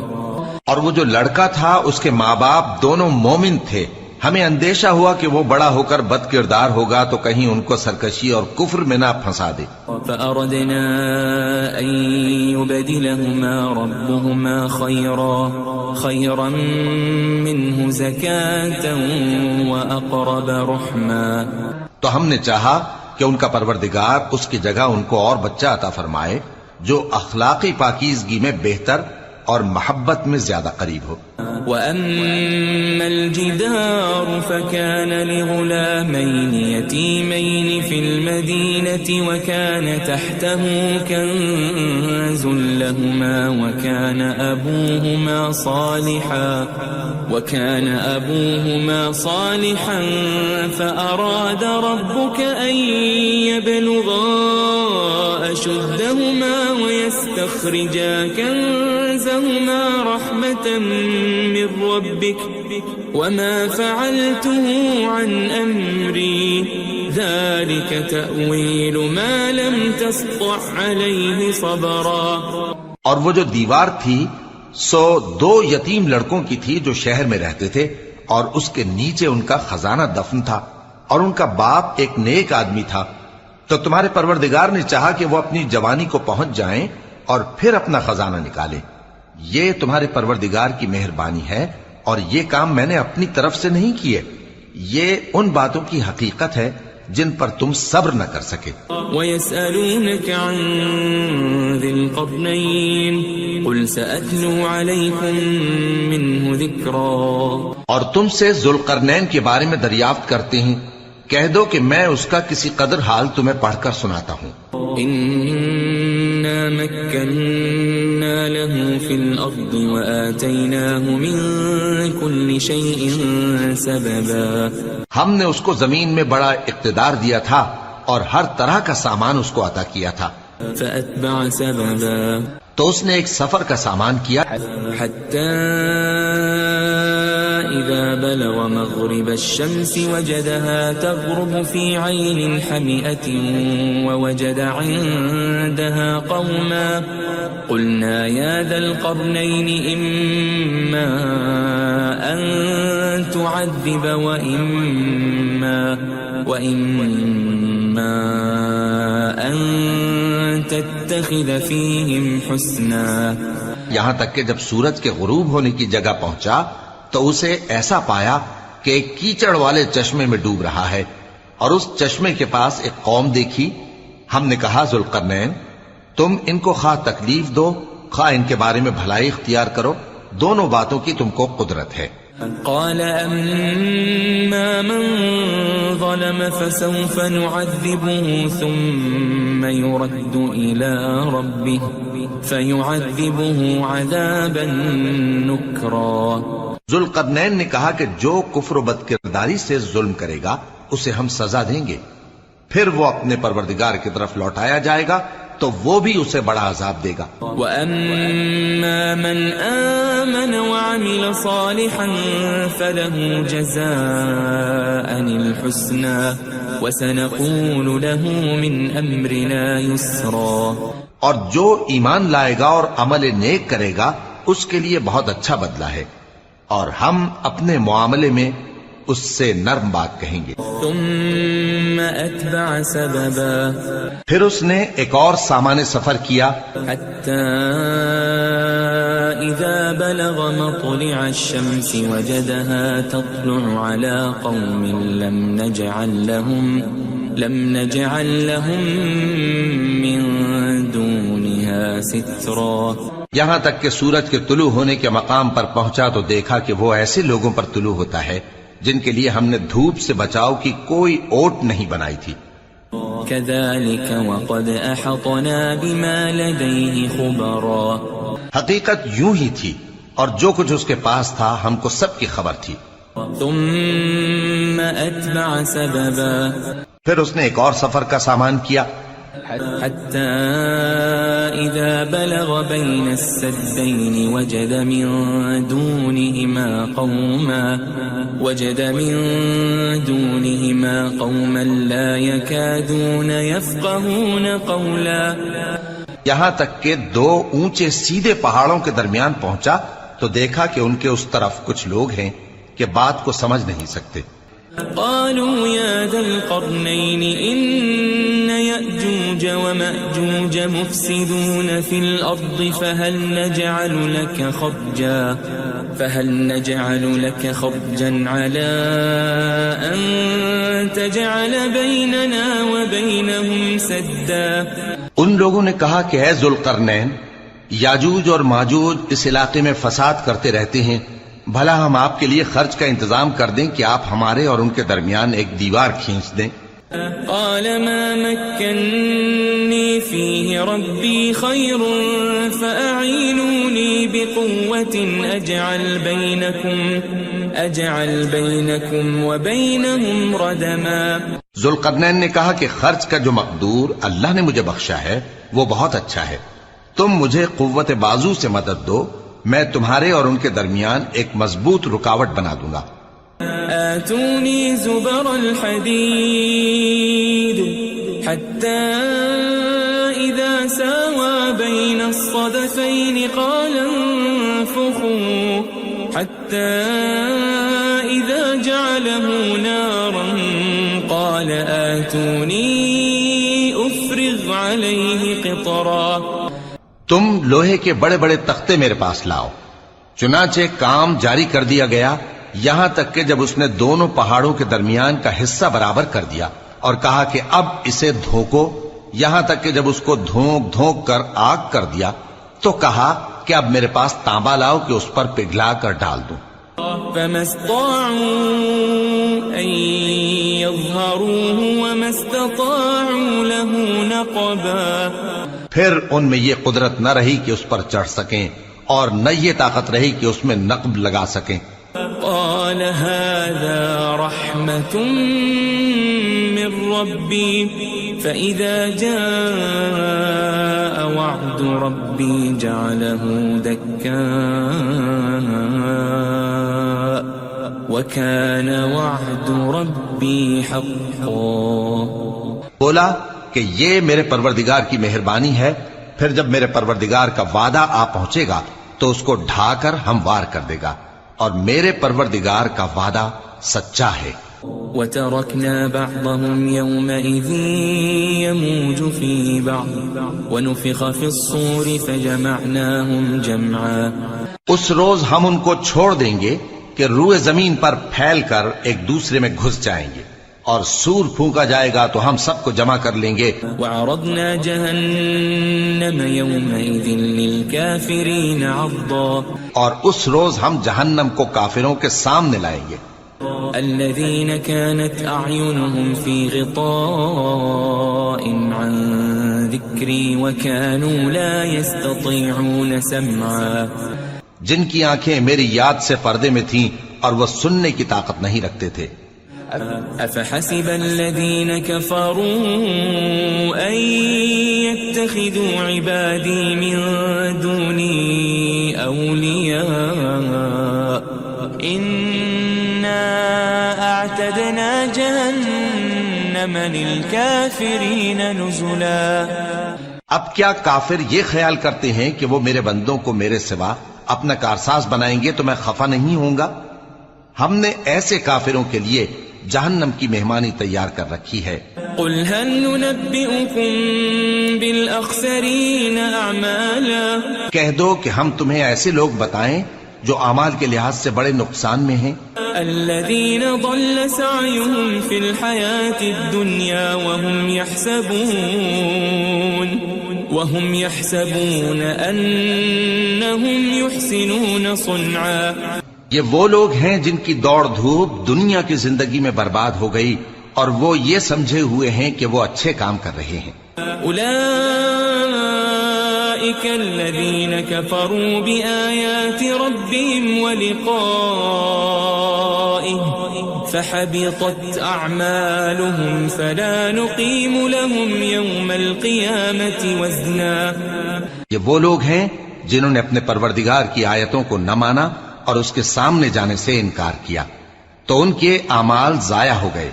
اور وہ جو لڑکا تھا اس کے ماں باپ دونوں مومن تھے. ہمیں اندیشہ ہوا کہ وہ بڑا ہو کر بد کردار ہوگا تو کہیں ان کو سرکشی اور کفر میں نہ پھنسا دے. فأردنا أن يبدلهما ربهما خيرا منه زكاة وأقرب رحما. تو ہم نے چاہا کہ ان کا پروردگار اس کی جگہ ان کو اور بچہ عطا فرمائے جو اخلاقی پاکیزگی میں بہتر اور محبت میں زیادہ قریب ہو. وَأَمَّا الْجِدَارُ فَكَانَ لِغُلَامَيْنِ يَتِيمَيْنِ فِي الْمَدِينَةِ وَكَانَ تَحْتَهُ كَنزٌ لَهُمَا وَكَانَ أَبُوهُمَا صَالِحًا فَأَرَادَ رَبُّكَ أَن يَبْلُغَا أَشُدَّهُمَا وَيَسْتَخْرِجَا كَنزَهُمَا رَحْمَةً من ربك وما فعلته عن أمري ذلك تأويل ما لم تسطع عليه صبرا. اور وہ جو دیوار تھی سو دو یتیم لڑکوں کی تھی جو شہر میں رہتے تھے اور اس کے نیچے ان کا خزانہ دفن تھا اور ان کا باپ ایک نیک آدمی تھا. تو تمہارے پروردگار نے چاہا کہ وہ اپنی جوانی کو پہنچ جائیں اور پھر اپنا خزانہ نکالیں. یہ تمہارے پروردگار کی مہربانی ہے اور یہ کام میں نے اپنی طرف سے نہیں کیے. یہ ان باتوں کی حقیقت ہے جن پر تم صبر نہ کر سکے. وَيَسْأَلُونَكَ عَنْ ذِي الْقَرْنَيْنِ قُلْ سَأَتْلُو عَلَيْكُمْ مِنْهُ ذِكْرًا. اور تم سے ذوالقرنین کے بارے میں دریافت کرتے ہیں، کہہ دو کہ میں اس کا کسی قدر حال تمہیں پڑھ کر سناتا ہوں. إِنَّا مَكَّنَّا لَهُ فِي الْأَرْضِ وَآتَيْنَاهُ مِنْ كُلِّ شَيْءٍ سَبَبًا. ہم نے اس کو زمین میں بڑا اقتدار دیا تھا اور ہر طرح کا سامان اس کو عطا کیا تھا. فَأَتْبَعَ سَبَبًا. تو اس نے ایک سفر کا سامان کیا حَتَّى إِذَا بَلَغَ مَغْرِبَ الشَّمْسِ وَجَدَهَا تَغْرُبُ فِي عَيْنٍ حَمِئَةٍ وَوَجَدَ عِندَهَا قَوْمًا قُلْنَا يَا ذَا الْقَرْنَيْنِ إِمَّا أَن تُعَذِّبَ وَإِمَّا أَن تَتَّخِذَ فِيهِمْ حُسْنًا. یہاں تک کہ جب سورج کے غروب ہونے کی جگہ پہنچا تو اسے ایسا پایا کہ ایک کیچڑ والے چشمے میں ڈوب رہا ہے اور اس چشمے کے پاس ایک قوم دیکھی. ہم نے کہا ذوالقرنین تم ان کو خواہ تکلیف دو خواہ ان کے بارے میں بھلائی اختیار کرو، دونوں باتوں کی تم کو قدرت ہے. قال أما من ظلم فسوف نعذبه ثم يرد إلى ربه فيعذبه عذابا نكرا. ذوالقرنین نے کہا کہ جو کفر و بد کرداری سے ظلم کرے گا اسے ہم سزا دیں گے، پھر وہ اپنے پروردگار کی طرف لوٹایا جائے گا تو وہ بھی اسے بڑا عذاب دے گا. وَأَمَّا مَنْ آمَنَ وَعَمِلَ صَالِحًا فَلَهُ جَزَاءً الْحُسْنَى وَسَنَقُولُ لَهُ مِنْ أَمْرِنَا يُسْرًا. اور جو ایمان لائے گا اور عمل نیک کرے گا اس کے لیے بہت اچھا بدلہ ہے، اور ہم اپنے معاملے میں اس سے نرم بات کہیں گے. ثم أتبع سببا. پھر اس نے ایک اور سامان سفر کیا حتى إذا بلغ مطلع الشمس وجدها تطلع على قوم لم نجعل لهم من دونها سترا. یہاں تک کہ سورج کے طلوع ہونے کے مقام پر پہنچا تو دیکھا کہ وہ ایسے لوگوں پر طلوع ہوتا ہے جن کے لیے ہم نے دھوپ سے بچاؤ کی کوئی اوٹ نہیں بنائی تھی. كذلك وقد أحطنا بما لديه خبرا. حقیقت یوں ہی تھی اور جو کچھ اس کے پاس تھا ہم کو سب کی خبر تھی. ثم أتبع سببا. پھر اس نے ایک اور سفر کا سامان کیا حتى إذا بلغ بين السدين وجد من دونهما قوما لا يكادون يفقهون قولا. یہاں تک کہ دو اونچے سیدھے پہاڑوں کے درمیان پہنچا تو دیکھا کہ ان کے اس طرف کچھ لوگ ہیں کہ بات کو سمجھ نہیں سکتے. قالوا يا ذا القرنين إن يأجوج ومأجوج مفسدون في الأرض فهل نجعل لك خرجا على أن تجعل بيننا وبينهم سدا. ان لوگوں نے کہا کہ اے ذوالقرنین، یاجوج اور ماجوج اس علاقے میں فساد کرتے رہتے ہیں، بھلا ہم آپ کے لیے خرچ کا انتظام کر دیں کہ آپ ہمارے اور ان کے درمیان ایک دیوار کھینچ دیں. قال ما مكنني فيه ربي خير فأعينوني بقوة أجعل بينكم وبينهم ردما. ذوالقرنین نے کہا کہ خرچ کا جو مقدور اللہ نے مجھے بخشا ہے وہ بہت اچھا ہے، تم مجھے قوت بازو سے مدد دو، میں تمہارے اور ان کے درمیان ایک مضبوط رکاوٹ بنا دوں گا. آتوني زبر الحديد حتى إذا ساوى بين الصدفين قال انفخوا حتى إذا جعله نارا قال آتوني أفرغ عليه قطرا. تم لوہے کے بڑے بڑے تختے میرے پاس لاؤ. چنانچہ کام جاری کر دیا گیا یہاں تک کہ جب اس نے دونوں پہاڑوں کے درمیان کا حصہ برابر کر دیا اور کہا کہ اب اسے دھوکو، یہاں تک کہ جب اس کو دھونک دھونک کر آگ کر دیا تو کہا کہ اب میرے پاس تانبا لاؤ کہ اس پر پگھلا کر ڈال دوں. فما استطاعوا أن يظهروه وما استطاعوا له نقبا. پھر ان میں یہ قدرت نہ رہی کہ اس پر چڑھ سکیں اور نہ یہ طاقت رہی کہ اس میں نقب لگا سکیں. قال هذا رحمة من ربي فإذا جاء وعد ربي جعله دكا وكان وعد ربي حقا. بولا کہ یہ میرے پروردگار کی مہربانی ہے، پھر جب میرے پروردگار کا وعدہ آ پہنچے گا تو اس کو ڈھا کر ہموار کر دے گا، اور میرے پروردگار کا وعدہ سچا ہے. وَتَرَكْنَا بَعْضَهُمْ يَوْمَئِذٍ يَمُوجُ فِي بَعْضٍ وَنُفِخَ فِي الصُّورِ فَجَمَعْنَاهُمْ جَمْعًا. اس روز ہم ان کو چھوڑ دیں گے کہ روئے زمین پر پھیل کر ایک دوسرے میں گھس جائیں گے، اور سور پھونکا جائے گا تو ہم سب کو جمع کر لیں گے. وعرضنا جهنم يومئذ للكافرين عرضا اور اس روز ہم جہنم کو کافروں کے سامنے لائیں گے. الذين كانت أعينهم في غطاء عن ذكري وكانوا لا يستطيعون سمعا جن کی آنکھیں میری یاد سے پردے میں تھیں اور وہ سننے کی طاقت نہیں رکھتے تھے. أفحسب الذين كفروا أن يتخذوا عبادي من دوني أولياء إنا أعتدنا جهنم للكافرين نزلا. اب کیا کافر یہ خیال کرتے ہیں کہ وہ میرے بندوں کو میرے سوا اپنا کارساز بنائیں گے تو میں خفا نہیں ہوں گا؟ ہم نے ایسے کافروں کے لیے جہنم کی مہمانی تیار کر رکھی ہے. قل هل ننبئكم بالأخسرين أعمالا کہہ دو کہ ہم تمہیں ایسے لوگ بتائیں جو اعمال کے لحاظ سے بڑے نقصان میں ہیں. الذين ضل سعيهم في الحياة الدنيا وهم يحسبون أنهم يحسنون صنعا. یہ وہ لوگ ہیں جن کی دوڑ دھوپ دنیا کی زندگی میں برباد ہو گئی اور وہ یہ سمجھے ہوئے ہیں کہ وہ اچھے کام کر رہے ہیں. أولئك الذين كفروا بآيات ربهم ولقائه فحبطت أعمالهم فلا نقيم لهم يوم القيامة وزنا. یہ وہ لوگ ہیں جنہوں نے اپنے پروردگار کی آیتوں کو نہ مانا اور اس کے سامنے جانے سے انکار کیا تو ان کے اعمال ضائع ہو گئے،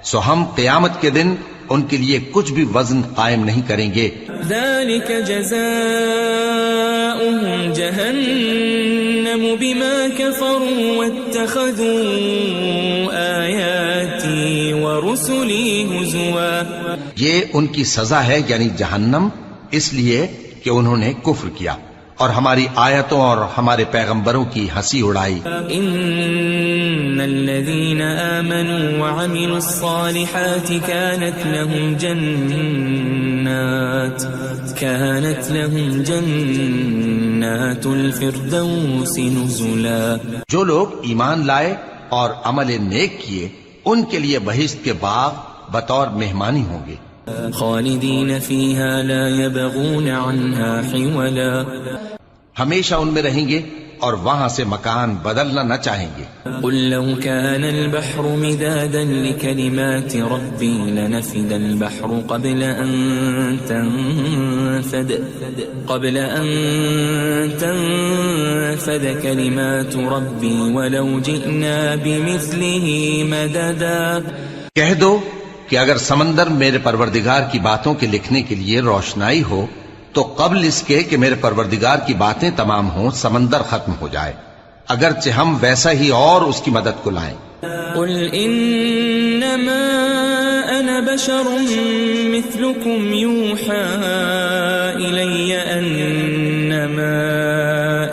سو ہم قیامت کے دن ان کے لیے کچھ بھی وزن قائم نہیں کریں گے. ذلك جزاؤهم جهنم بما كفروا واتخذوا آياتي ورسلي هزوا. یہ ان کی سزا ہے یعنی جہنم، اس لیے کہ انہوں نے کفر کیا اور ہماری آیتوں اور ہمارے پیغمبروں کی ہنسی اڑائی. ان الذين آمنوا وعملوا الصالحات كانت لهم جنات الفردوس نزلا. جو لوگ ایمان لائے اور عمل نیک کیے ان کے لیے بہشت کے باغ بطور مہمانی ہوں گے. خالدین فیہا لا یبغون عنہا حولا. ہمیشہ ان میں رہیں گے اور وہاں سے مکان بدلنا نہ چاہیں گے. قل لو كان البحر مدادا لكلمات ربي لنفد البحر قبل أن تنفد كلمات ربي ولو جئنا بمثله مددا. کہہ دو کہ اگر سمندر میرے پروردگار کی باتوں کے لکھنے کے لیے روشنائی ہو تو قبل اس کے کہ میرے پروردگار کی باتیں تمام ہوں سمندر ختم ہو جائے، اگرچہ ہم ویسا ہی اور اس کی مدد کو لائیں. قل انما انا بشر مثلكم يوحى الي انما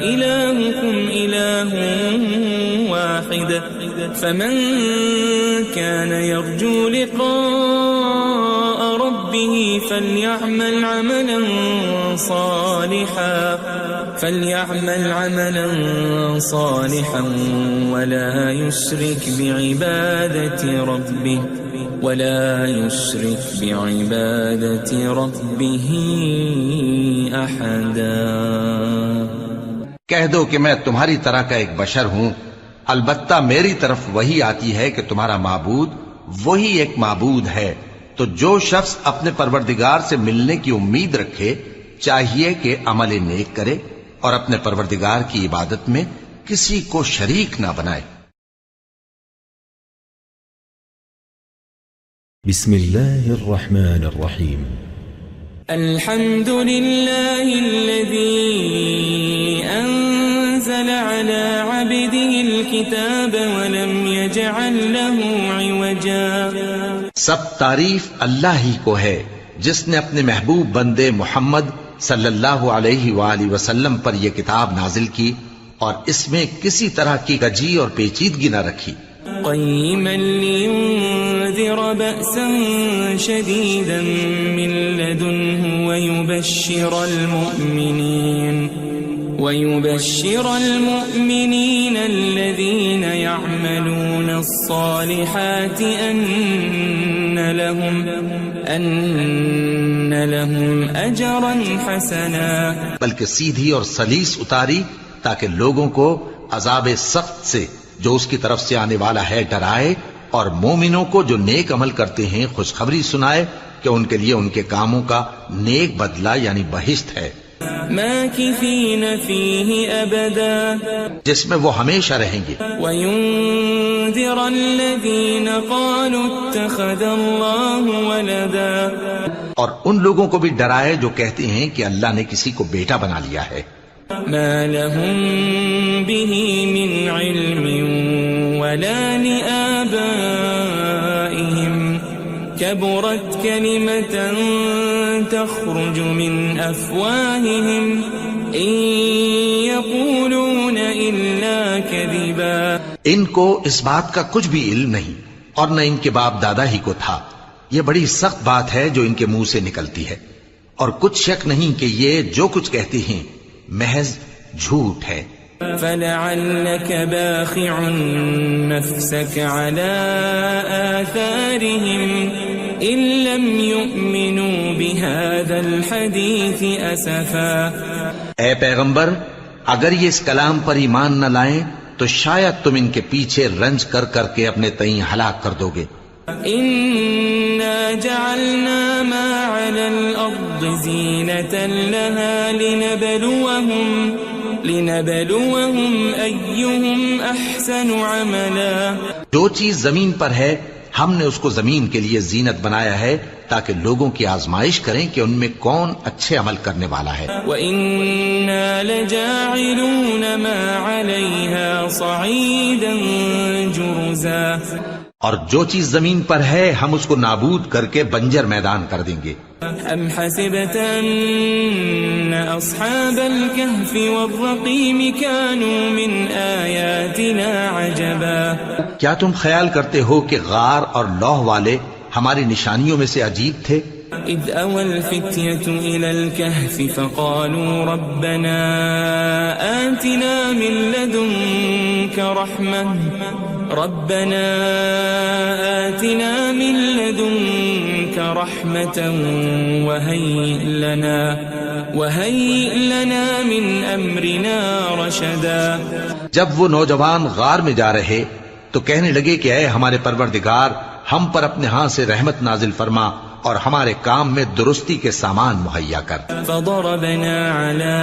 الهكم اله واحد فمن كان يرجو لقاء ربه فليعمل عملا صالحا ولا يشرك بعبادة ربه أحدا. کہہ دو کہ میں تمہاری طرح کا ایک بشر ہوں، البتہ میری طرف وہی آتی ہے کہ تمہارا معبود وہی ایک معبود ہے. تو جو شخص اپنے پروردگار سے ملنے کی امید رکھے چاہیے کہ عمل نیک کرے اور اپنے پروردگار کی عبادت میں کسی کو شریک نہ بنائے. بسم اللہ الرحمن الرحیم. الحمد لله الذي أنزل على عبده الكتاب ولم يجعل له عوجا. سب تعریف اللہ ہی کو ہے جس نے اپنے محبوب بندے محمد صلی اللہ علیہ وآلہ وسلم پر یہ کتاب نازل کی اور اس میں کسی طرح کی کجی اور پیچیدگی نہ رکھی. قيما لينذر بأسا شديدا من لدنه ويبشر المؤمنين الذين يعملون الصالحات أن لهم أجرا حسنا. بلکہ سیدھی اور سلیس اتاری تاکہ لوگوں کو عذاب سخت سے جو اس کی طرف سے آنے والا ہے ڈرائے، اور مومنوں کو جو نیک عمل کرتے ہیں خوشخبری سنائے کہ ان کے لیے ان کے کاموں کا نیک بدلہ یعنی بہشت ہے، ماکثین فیہ ابدا، جس میں وہ ہمیشہ رہیں گے. وینذر الذین قالوا اتخذ اللہ ولدا، اور ان لوگوں کو بھی ڈرائے جو کہتے ہیں کہ اللہ نے کسی کو بیٹا بنا لیا ہے. ما لهم به من علم ولا لآبائهم كبرت كلمة تخرج من أفواههم إن يقولون إلا كذبا. ان کو اس بات کا کچھ بھی علم نہیں اور نہ ان کے باپ دادا ہی کو تھا. یہ بڑی سخت بات ہے جو ان کے منہ سے نکلتی ہے، اور کچھ شک نہیں کہ یہ جو کچھ کہتے ہیں محض جھوٹ ہے. فلعلك باخع نفسك على آثارهم إن لم يؤمنوا بهذا الحديث أسفا. اے پیغمبر، اگر یہ اس کلام پر ایمان نہ لائیں تو شاید تم ان کے پیچھے رنج کر کر کے اپنے تئیں ہلاک کر دو گے. إنا جعلنا ما على الأرض زينة لها لنبلوهم أيهم أحسن عملا. جو چیز زمین پر ہے ہم نے اس کو زمین کے لیے زینت بنایا ہے تاکہ لوگوں کی آزمائش کریں کہ ان میں کون اچھے عمل کرنے والا ہے. وَإِنَّا لَجَاعِلُونَ مَا عَلَيْهَا صَعِيدًا جُرُزًا. اور جو چیز زمین پر ہے ہم اس کو نابود کر کے بنجر میدان کر دیں گے. ام حسبت ان اصحاب الكهف والرقيم كانوا من آیاتنا عجبا. کیا تم خیال کرتے ہو کہ غار اور لوح والے ہماری نشانیوں میں سے عجیب تھے؟ اذ اوى الفتية الى الكهف فقالوا ربنا آتنا من لدنك رحمة وهيئ لنا من امرنا رشدا. جب وہ نوجوان غار میں جا رہے تو کہنے لگے کہ اے ہمارے پروردگار، ہم پر اپنے ہاں سے رحمت نازل فرما اور ہمارے کام میں درستی کے سامان مہیا کر. فضربنا على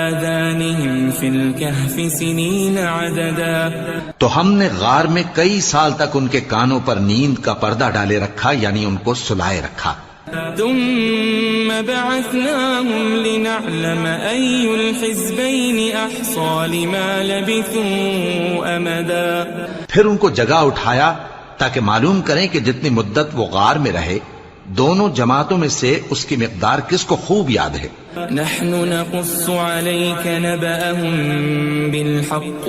آذانهم في الكهف سنين عددا. تو ہم نے غار میں کئی سال تک ان کے کانوں پر نیند کا پردہ ڈالے رکھا، یعنی ان کو سلائے رکھا. ثم بعثناهم لنعلم أي الحزبين أحصى لما لبثوا أمدا. پھر ان کو جگہ اٹھایا تاکہ معلوم کریں کہ جتنی مدت وہ غار میں رہے دونوں جماعتوں میں سے اس کی مقدار کس کو خوب یاد ہے. نحن نقص عليك نبأهم بالحق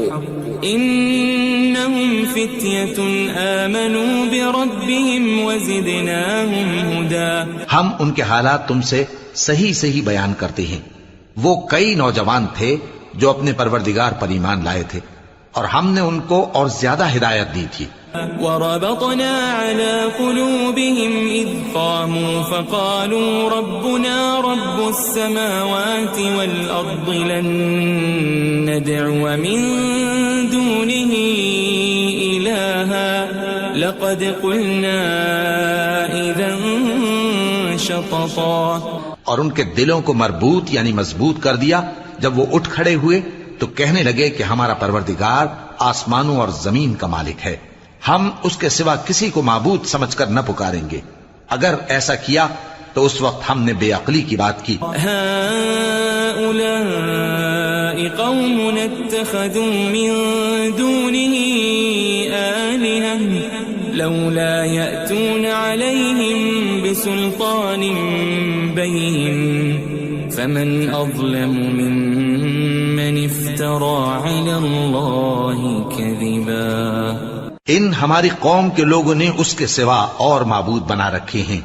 إنهم فتية آمنوا بربهم وزدناهم هدى. ہم ان کے حالات تم سے صحیح بیان کرتے ہیں. وہ کئی نوجوان تھے جو اپنے پروردگار پر ایمان لائے تھے اور ہم نے ان کو اور زیادہ ہدایت دی تھی. وربطنا على قلوبهم إذ قاموا فقالوا ربنا رب السماوات والأرض لن ندعو من دونه إلها لقد قلنا إذا شططا. اور ان کے دلوں کو مربوط یعنی مضبوط کر دیا. جب وہ اٹھ کھڑے ہوئے تو کہنے لگے کہ ہمارا پروردگار آسمانوں اور زمین کا مالک ہے، ہم اس کے سوا کسی کو معبود سمجھ کر نہ پکاریں گے. اگر ایسا کیا تو اس وقت ہم نے بے عقلی کی بات کی. هؤلاء قوم اتخذوا من دونه آلهة لولا يأتون عليهم بسلطان بين فمن أظلم ممن افترى على الله كذبا. ان ہماری قوم کے لوگوں نے اس کے سوا اور معبود بنا رکھے ہیں،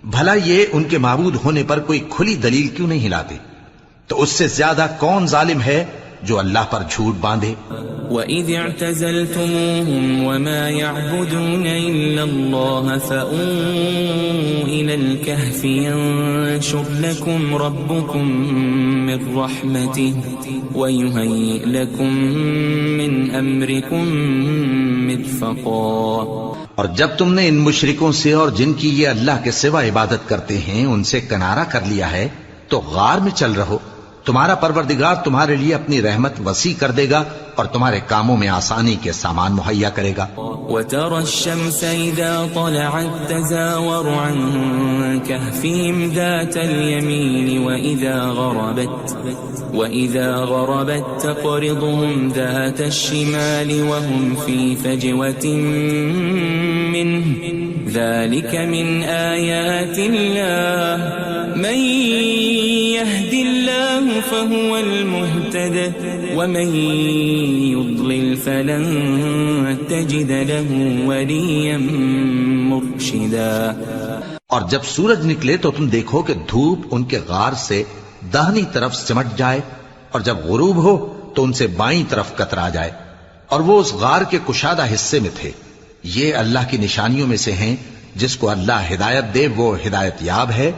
بھلا یہ ان کے معبود ہونے پر کوئی کھلی دلیل کیوں نہیں لاتے؟ تو اس سے زیادہ کون ظالم ہے جو اللہ پر جھوٹ باندھے؟ وَإِذِ اعْتَزَلْتُمُوهُمْ وَمَا يَعْبُدُونَ إِلَّا اللَّهَ فَأْوُوا إِلَى الْكَهْفِ يَنشُرْ لَكُمْ رَبُّكُمْ مِنْ رَحْمَتِهِ وَيُهَيِّئْ لَكُمْ مِنْ أَمْرِكُمْ مِرْفَقًا۔ اور جب تم نے ان مشرکوں سے اور جن کی یہ اللہ کے سوا عبادت کرتے ہیں ان سے کنارہ کر لیا ہے تو غار میں چل رہو، تمہارا پروردگار تمہارے لیے اپنی رحمت وسیع کر دے گا اور تمہارے کاموں میں آسانی کے سامان مہیا کرے گا۔ وَتَرَى الشَّمْسَ إِذَا طَلَعَتْ تَزَاوَرُ عَنْ كَهْفِهِمْ ذَاتَ الْيَمِينِ وَإِذَا غَرَبَتْ تَقْرِضُهُمْ ذَاتَ الشِّمَالِ وَهُمْ فِي فَجْوَةٍ مِّنْهُ ذَلِكَ مِنْ آيَاتِ اللَّهِ مَنْ يَهْدِ اللَّهُ فَهُوَ الْمُهْتَدِ وَمَنْ يُضْلِلْ فَلَنْ تَجِدَ لَهُ وَلِيًّا مُرْشِدًا۔ اور جب سورج نکلے تو تم دیکھو کہ دھوپ ان کے غار سے داہنی طرف سمٹ جائے، اور جب غروب ہو تو ان سے بائیں طرف کترا جائے، اور وہ اس غار کے کشادہ حصے میں تھے۔ یہ اللہ کی نشانیوں میں سے ہیں، جس کو اللہ ہدایت دے وہ ہدایت یاب ہے،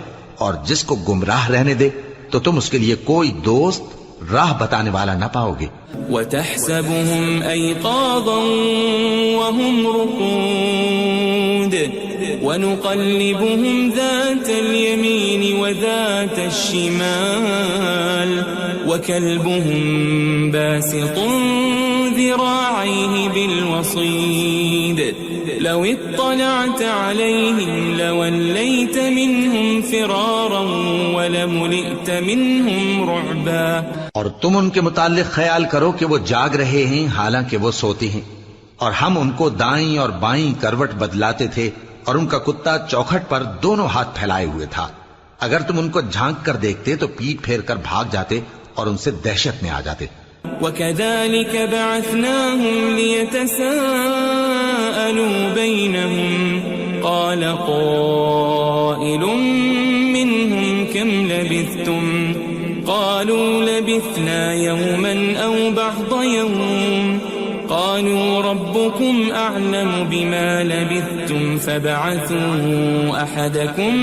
اور جس کو گمراہ رہنے دے تو تم اس کے لیے کوئی دوست راہ بتانے والا نہ پاؤ گے۔ وَتَحْسَبُهُمْ أَيْقَاظًا وَهُمْ رُقُودٌ وَنُقَلِّبُهُمْ ذَاتَ الْيَمِينِ وَذَاتَ الشِّمَالِ وَكَلْبُهُمْ بَاسِطٌ ذِرَاعَيْهِ بِالْوَصِيدِ لَوِ اطَّلَعْتَ عَلَيْهِمْ لَوَلَّيْتَ مِنْهُمْ فِرَارًا وَلَمُلِئْتَ مِنْهُمْ رُعْبًا۔ اور تم ان کے متعلق خیال کرو کہ وہ جاگ رہے ہیں حالانکہ وہ سوتے ہیں، اور ہم ان کو دائیں اور بائیں کروٹ بدلاتے تھے، اور ان کا کتا چوکھٹ پر دونوں ہاتھ پھیلائے ہوئے تھا۔ اگر تم ان کو جھانک کر دیکھتے تو پیٹ پھیر کر بھاگ جاتے اور ان سے دہشت میں آ جاتے۔ وَكَذَلِكَ بَعَثْنَاهُمْ لِيَتَسَاءَلُوا بَيْنَهُمْ قَالَ قَائِلٌ مِّنْهُمْ كَمْ لَبِثْتُمْ قَالُوا لَبِثْنَا يَوْمًا أَوْ بَعْضَ يَوْمٍ قَالُوا رَبُّكُمْ أَعْلَمُ بِمَا لَبِثْتُمْ فَابْعَثُوا أَحَدَكُمْ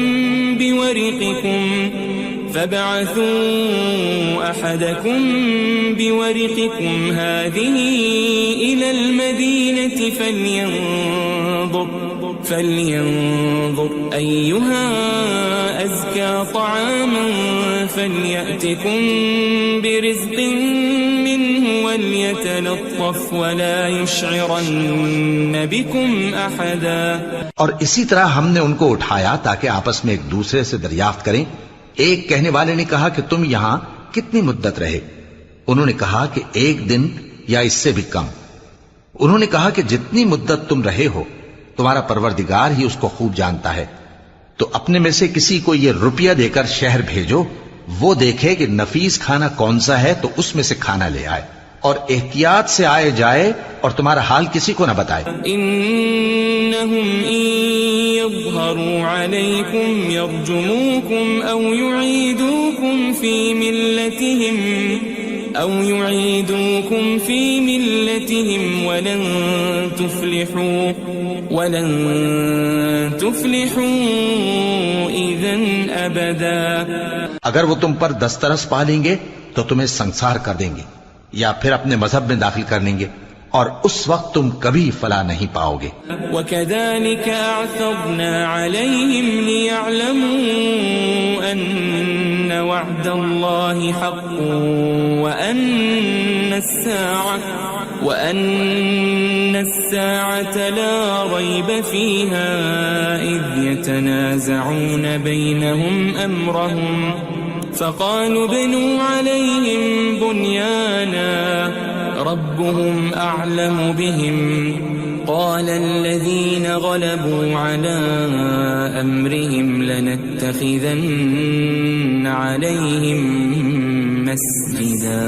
بِوَرِقِكُمْ هَذِهِ إِلَى الْمَدِينَةِ فَلْيَنظُرْ أَيُّهَا أَزْكَى طَعَامًا فَلْيَأْتِكُمْ بِرِزْقٍ مِّنْهُ وَلْيَتَلَطَّفْ وَلَا يُشْعِرَنَّ بِكُمْ أَحَدًا۔ اور اسی طرح ہم نے ان کو اٹھایا تاکہ آپس میں ایک دوسرے سے دریافت کریں۔ ایک کہنے والے نے کہا کہ تم یہاں کتنی مدت رہے؟ انہوں نے کہا کہ 1 دن یا اس سے بھی کم۔ انہوں نے کہا کہ جتنی مدت تم رہے ہو تمہارا پروردگار ہی اس کو خوب جانتا ہے، تو اپنے میں سے کسی کو یہ روپیہ دے کر شہر بھیجو، وہ دیکھے کہ نفیس کھانا کون سا ہے تو اس میں سے کھانا لے آئے، اور احتیاط سے آئے جائے اور تمہارا حال کسی کو نہ بتائے۔ انہم ان یظہروا علیکم یرجموکم او یعیدوکم فی ملتہم ولن تفلحوا اذا ابدا۔ اگر وہ تم پر دسترس پا لیں گے تو تمہیں سنسار کر دیں گے یا پھر اپنے مذہب میں داخل کر لیں گے، اور اس وقت تم کبھی فلاح نہیں پاؤ گے۔ وَكَذَلِكَ أَعْثَرْنَا عَلَيْهِمْ لِيَعْلَمُوا أَنَّ وَعْدَ اللَّهِ حَقٌّ وَأَنَّ السَّاعَةَ لَا رَيْبَ فِيهَا إِذْ يَتَنَازَعُونَ بَيْنَهُمْ أَمْرَهُمْ فَقَالُوا ابْنُوا عَلَيْهِمْ بُنْيَانًا رَبُّهُمْ أَعْلَمُ بِهِمْ قَالَ الَّذِينَ غَلَبُوا عَلَى أَمْرِهِمْ لَنَتَّخِذَنَّ عَلَيْهِمْ مَسْجِدًا۔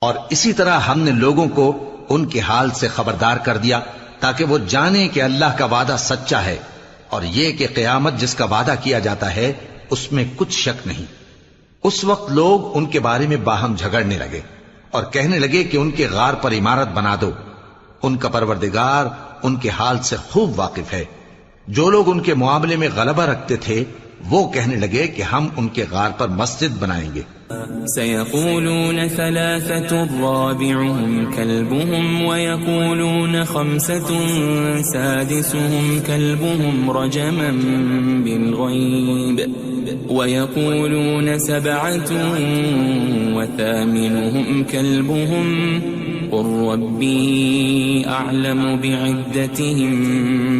اور اسی طرح ہم نے لوگوں کو ان کے حال سے خبردار کر دیا تاکہ وہ جانے کہ اللہ کا وعدہ سچا ہے اور یہ کہ قیامت جس کا وعدہ کیا جاتا ہے اس میں کچھ شک نہیں۔ اس وقت لوگ ان کے بارے میں باہم جھگڑنے لگے اور کہنے لگے کہ ان کے غار پر عمارت بنا دو۔ ان کا پروردگار ان کے حال سے خوب واقف ہے۔ جو لوگ ان کے معاملے میں غلبہ رکھتے تھے وہ کہنے لگے کہ ہم ان کے غار پر مسجد بنائیں گے۔ سيقولون ثلاثة رابعهم كلبهم ويقولون خمسة سادسهم كلبهم رجما بالغيب ويقولون سبعة وثامنهم كلبهم قل ربي أعلم بعدتهم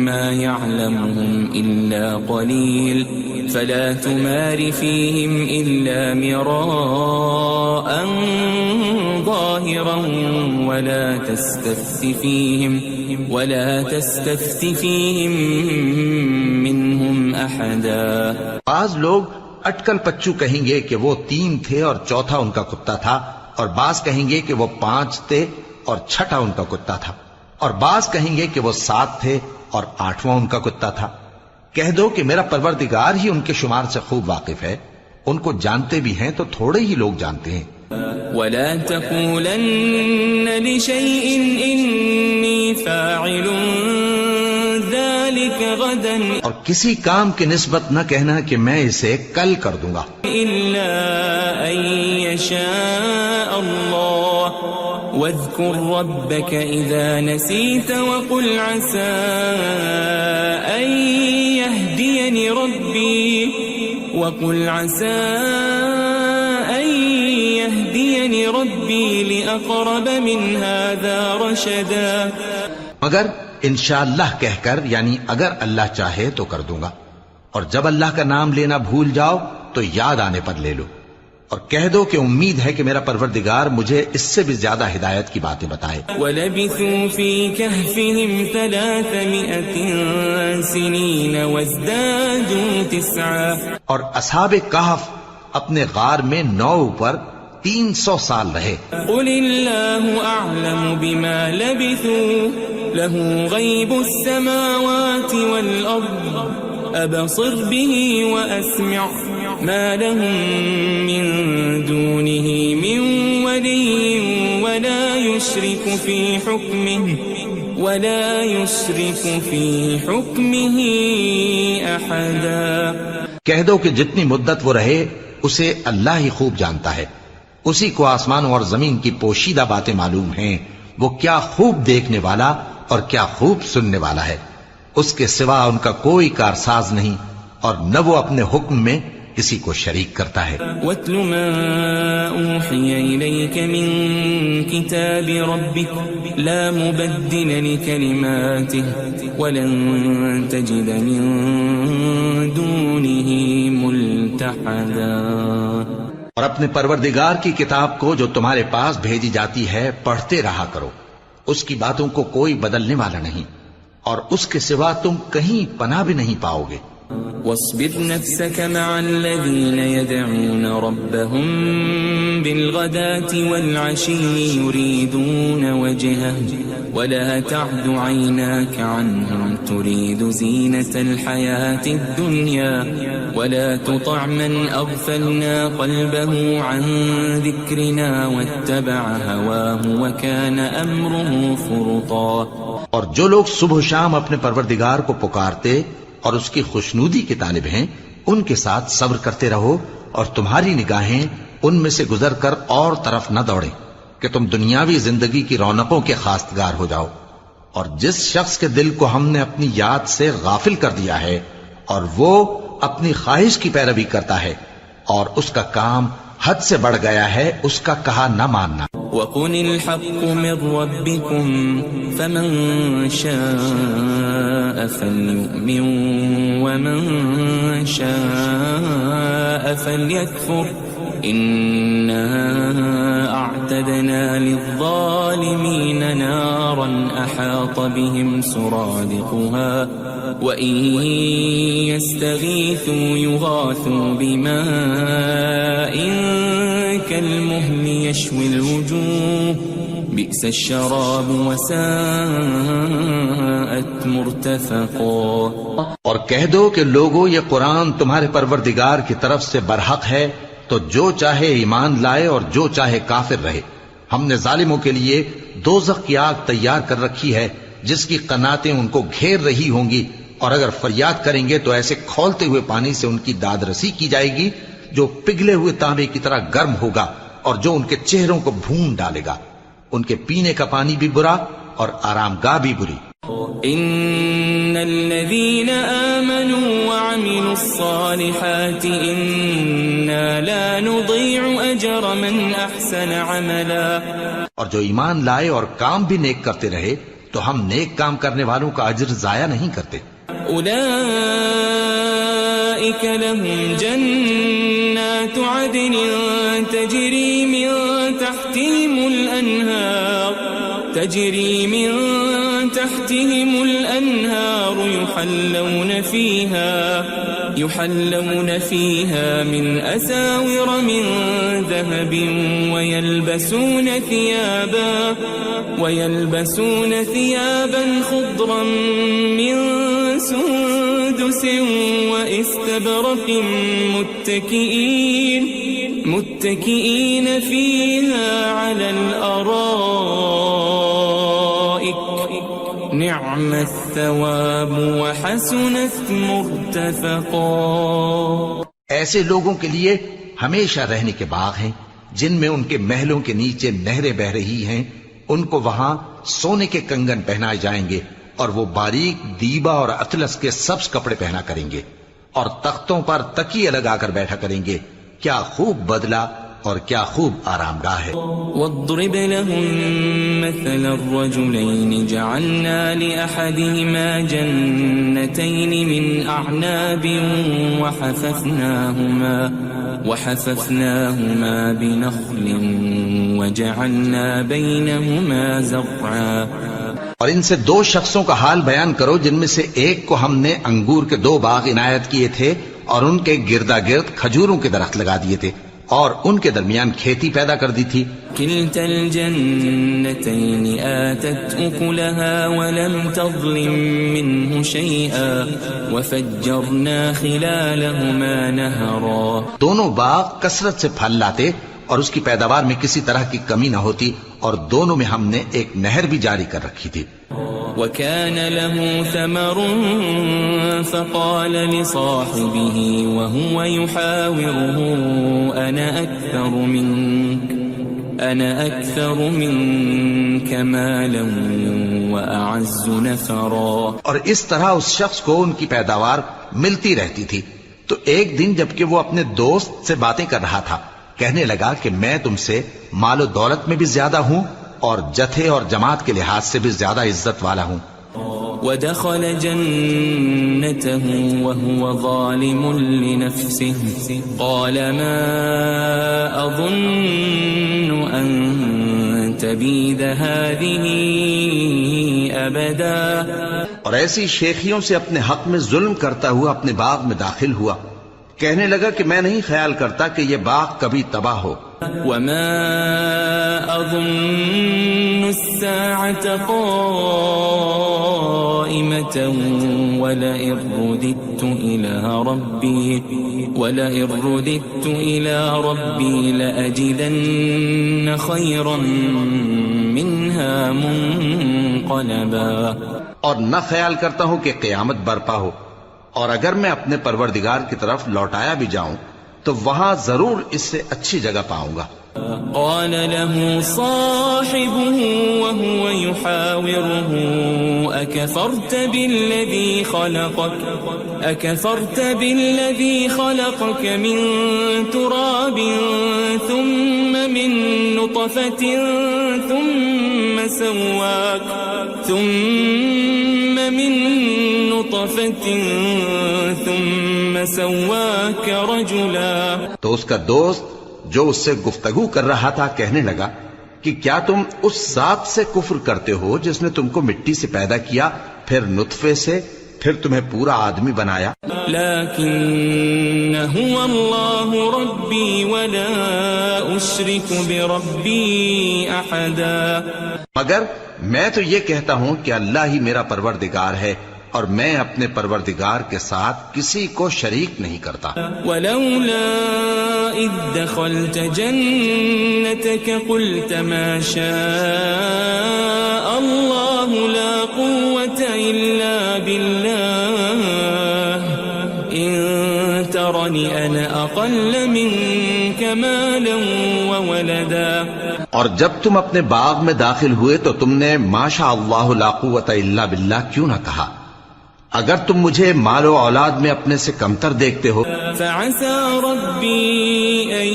ما يعلمهم إلا قليل فلا تمار فيهم إلا مراء ظاهرا ولا تستفت فيهم منهم أحدا۔ بعض لوگ اٹکل پچو کہیں گے کہ وہ 3 تھے اور چوتھا ان کا کتا تھا، اور بعض کہیں گے کہ وہ 5 تھے اور چھٹا ان کا کتا تھا، اور بعض کہیں گے کہ وہ 7 تھے اور 8واں ان کا کتا تھا۔ کہہ دو کہ میرا پروردگار ہی ان کے شمار سے خوب واقف ہے، ان کو جانتے بھی ہیں تو تھوڑے ہی لوگ جانتے ہیں۔ ولا تقولن لشيء إني فاعل ذلك غدا، اور کسی کام کی نسبت نہ کہنا کہ میں اسے کل کر دوں گا، إلا أن يشاء الله واذكر ربك إذا نسيت وقل عسى أن يهديني ربي لأقرب من هذا رشدا۔ مگر انشاءاللہ کہہ کر، یعنی اگر اللہ چاہے تو کر دوں گا، اور جب اللہ کا نام لینا بھول جاؤ تو یاد آنے پر لے لو، اور کہہ دو کہ امید ہے کہ میرا پروردگار مجھے اس سے بھی زیادہ ہدایت کی باتیں بتائے۔ وَلَبِثُوا فِي كَهْفِهِمْ 300 سِنِينَ وَازْدَادُوا 9، اور اصحاب کہف اپنے غار میں 9 پر 300 سال رہے۔ قُلِ اللَّهُ أَعْلَمُ بِمَا لَبِثُوا لَهُ غَيْبُ السَّمَاوَاتِ وَالْأَرْضِ أَبْصِرْ بِهِ وَأَسْمِعْ ما لهم من دونه من ولي ولا يشرك في حكمه أحدا۔ کہہ دو کہ جتنی مدت وہ رہے اسے اللہ ہی خوب جانتا ہے، اسی کو آسمانوں اور زمین کی پوشیدہ باتیں معلوم ہیں، وہ کیا خوب دیکھنے والا اور کیا خوب سننے والا ہے۔ اس کے سوا ان کا کوئی کارساز نہیں، اور نہ وہ اپنے حکم میں کسی کو شریک کرتا ہے۔ وَاتْلُ مَا أُوحِيَ إِلَيْكَ مِن كِتَابِ رَبِّكَ لَا مُبَدِّلَ لِكَلِمَاتِهِ وَلَن تَجِدَ مِن دُونِهِ مُلْتَحَدًا۔ اور اپنے پروردگار کی کتاب کو جو تمہارے پاس بھیجی جاتی ہے پڑھتے رہا کرو، اس کی باتوں کو کوئی بدلنے والا نہیں، اور اس کے سوا تم کہیں پناہ بھی نہیں پاؤ گے۔ واصبر نفسك مع الذين يدعون ربهم بالغداة والعشي يريدون وجهه ولا تعد عيناك عنهم تريد زينة الحياة الدنيا ولا تطع من أغفلنا قلبه عن ذكرنا واتبع هواه وكان أمره فرطا۔ اور جو لوگ صبح و شام اپنے پروردگار کو پکارتے اور اس کی خوشنودی کے طالب ہیں، ان کے ساتھ صبر کرتے رہو، اور تمہاری نگاہیں ان میں سے گزر کر اور طرف نہ دوڑیں کہ تم دنیاوی زندگی کی رونقوں کے خواستگار ہو جاؤ۔ اور جس شخص کے دل کو ہم نے اپنی یاد سے غافل کر دیا ہے اور وہ اپنی خواہش کی پیروی کرتا ہے اور اس کا کام حد سے بڑھ گیا ہے، اس کا کہا نہ ماننا۔ وَقُلِ الْحَقُّ مِنْ رَبِّكُمْ فَمَنْ شَاءَ فَلْيُؤْمِنْ وَمَنْ شَاءَ فَلْيَكْفُرْ إِنَّا أَعْتَدْنَا لِلظَّالِمِينَ نَارًا أَحَاطَ بِهِمْ سُرَادِقُهَا وَإِنْ يَسْتَغِيثُوا يُغَاثُوا بِمَاءٍ كَالْمُهْلِ يَشْوِي الْوُجُوهَ بئس الشراب وساءت مرتفقا۔ اور کہہ دو کہ لوگو یہ قرآن تمہارے پروردگار کی طرف سے برحق ہے، تو جو چاہے ایمان لائے اور جو چاہے کافر رہے۔ ہم نے ظالموں کے لیے دوزخ کی آگ تیار کر رکھی ہے جس کی قناتیں ان کو گھیر رہی ہوں گی، اور اگر فریاد کریں گے تو ایسے کھولتے ہوئے پانی سے ان کی داد رسی کی جائے گی جو پگھلے ہوئے تانبے کی طرح گرم ہوگا، اور جو ان کے چہروں کو بھون ڈالے گا۔ ان کے پینے کا پانی بھی برا اور آرام گاہ بھی بری۔ ان الذين آمنوا وعملوا الصالحات انا لا نضيع اجر من احسن عملا۔ اور جو ایمان لائے اور کام بھی نیک کرتے رہے تو ہم نیک کام کرنے والوں کا اجر ضائع نہیں کرتے۔ اولئك لهم جنات عدن تجري من تحتهم الأنهار يحلون فيها من أساور من ذهب ويلبسون ثيابا خضرا من سندس واستبرق متكئين فيها على الأرائك نعم الثواب وحسنت مرتفقا۔ ایسے لوگوں کے لیے ہمیشہ رہنے کے باغ ہیں جن میں ان کے محلوں کے نیچے نہریں بہ رہی ہیں، ان کو وہاں سونے کے کنگن پہنائے جائیں گے، اور وہ باریک دیبا اور اطلس کے سبز کپڑے پہنا کریں گے، اور تختوں پر تکیے لگا کر بیٹھا کریں گے۔ کیا خوب بدلہ اور کیا خوب آرام گاہ ہے۔ واضرب لهم مثل الرجلين جعلنا لأحدهما جنتين من أعناب وحففناهما بنخل وجعلنا بينهما زرعا۔ اور ان سے دو شخصوں کا حال بیان کرو جن میں سے ایک کو ہم نے انگور کے 2 باغ عنایت کیے تھے اور ان کے گردا گرد کھجوروں کے درخت لگا دیے تھے، اور ان کے درمیان کھیتی پیدا کر دی تھی۔ كلتا الجنتين آتت أكلها ولم تظلم منه شيئا وفجرنا خلالهما نهرا۔ دونوں باغ کثرت سے پھل لاتے اور اس کی پیداوار میں کسی طرح کی کمی نہ ہوتی، اور دونوں میں ہم نے ایک نہر بھی جاری کر رکھی تھی۔ وكان له ثمر فقال لصاحبه وهو يحاوره أنا أكثر منك مالا وأعز نفرا۔ اور اس طرح اس شخص کو ان کی پیداوار ملتی رہتی تھی، تو ایک دن جبکہ وہ اپنے دوست سے باتیں کر رہا تھا، کہنے لگا کہ میں تم سے مال و دولت میں بھی زیادہ ہوں اور جتھے اور جماعت کے لحاظ سے بھی زیادہ عزت والا ہوں۔ ودخل جنته وهو ظالم لنفسه قال ما أظن أن تبيد هذه أبدا۔ اور ایسی شیخیوں سے اپنے حق میں ظلم کرتا ہوا اپنے باغ میں داخل ہوا، کہنے لگا کہ میں نہیں خیال کرتا کہ یہ باغ کبھی تباہ ہو۔ وما أظن الساعة قائمة ولئن رددت إلى ربي لأجدن خيرا منها منقلبا۔ اور نہ خیال کرتا ہوں کہ قیامت برپا ہو، اور اگر میں اپنے پروردگار کی طرف لوٹایا بھی جاؤں تو وہاں ضرور اس سے اچھی جگہ پاؤں گا۔ قال له صاحبه وهو يحاوره أكفرت بالذي خلقك من تراب ثم من نطفة ثم سواك رجلا۔ تو اس کا دوست جو اس سے گفتگو کر رہا تھا کہنے لگا کہ کیا تم اس ذات سے کفر کرتے ہو جس نے تم کو مٹی سے پیدا کیا، پھر نطفے سے، پھر تمہیں پورا آدمی بنایا. لكن هو الله ربي ولا أشرك بربي أحدا. مگر میں تو یہ کہتا ہوں کہ اللہ ہی میرا پروردگار ہے اور میں اپنے پروردگار کے ساتھ کسی کو شریک نہیں کرتا. ولولا إذ دخلت جنتك قلت ما شاء الله لا قوة إلا بالله إن ترني أنا أقل منك مالا وولدا. اور جب تم اپنے باغ میں داخل ہوئے تو تم نے ما شاء اللہ لا قوت الا باللہ کیوں نہ کہا؟ اگر تم مجھے مال و اولاد میں اپنے سے کمتر دیکھتے ہو. فعسى ربي أن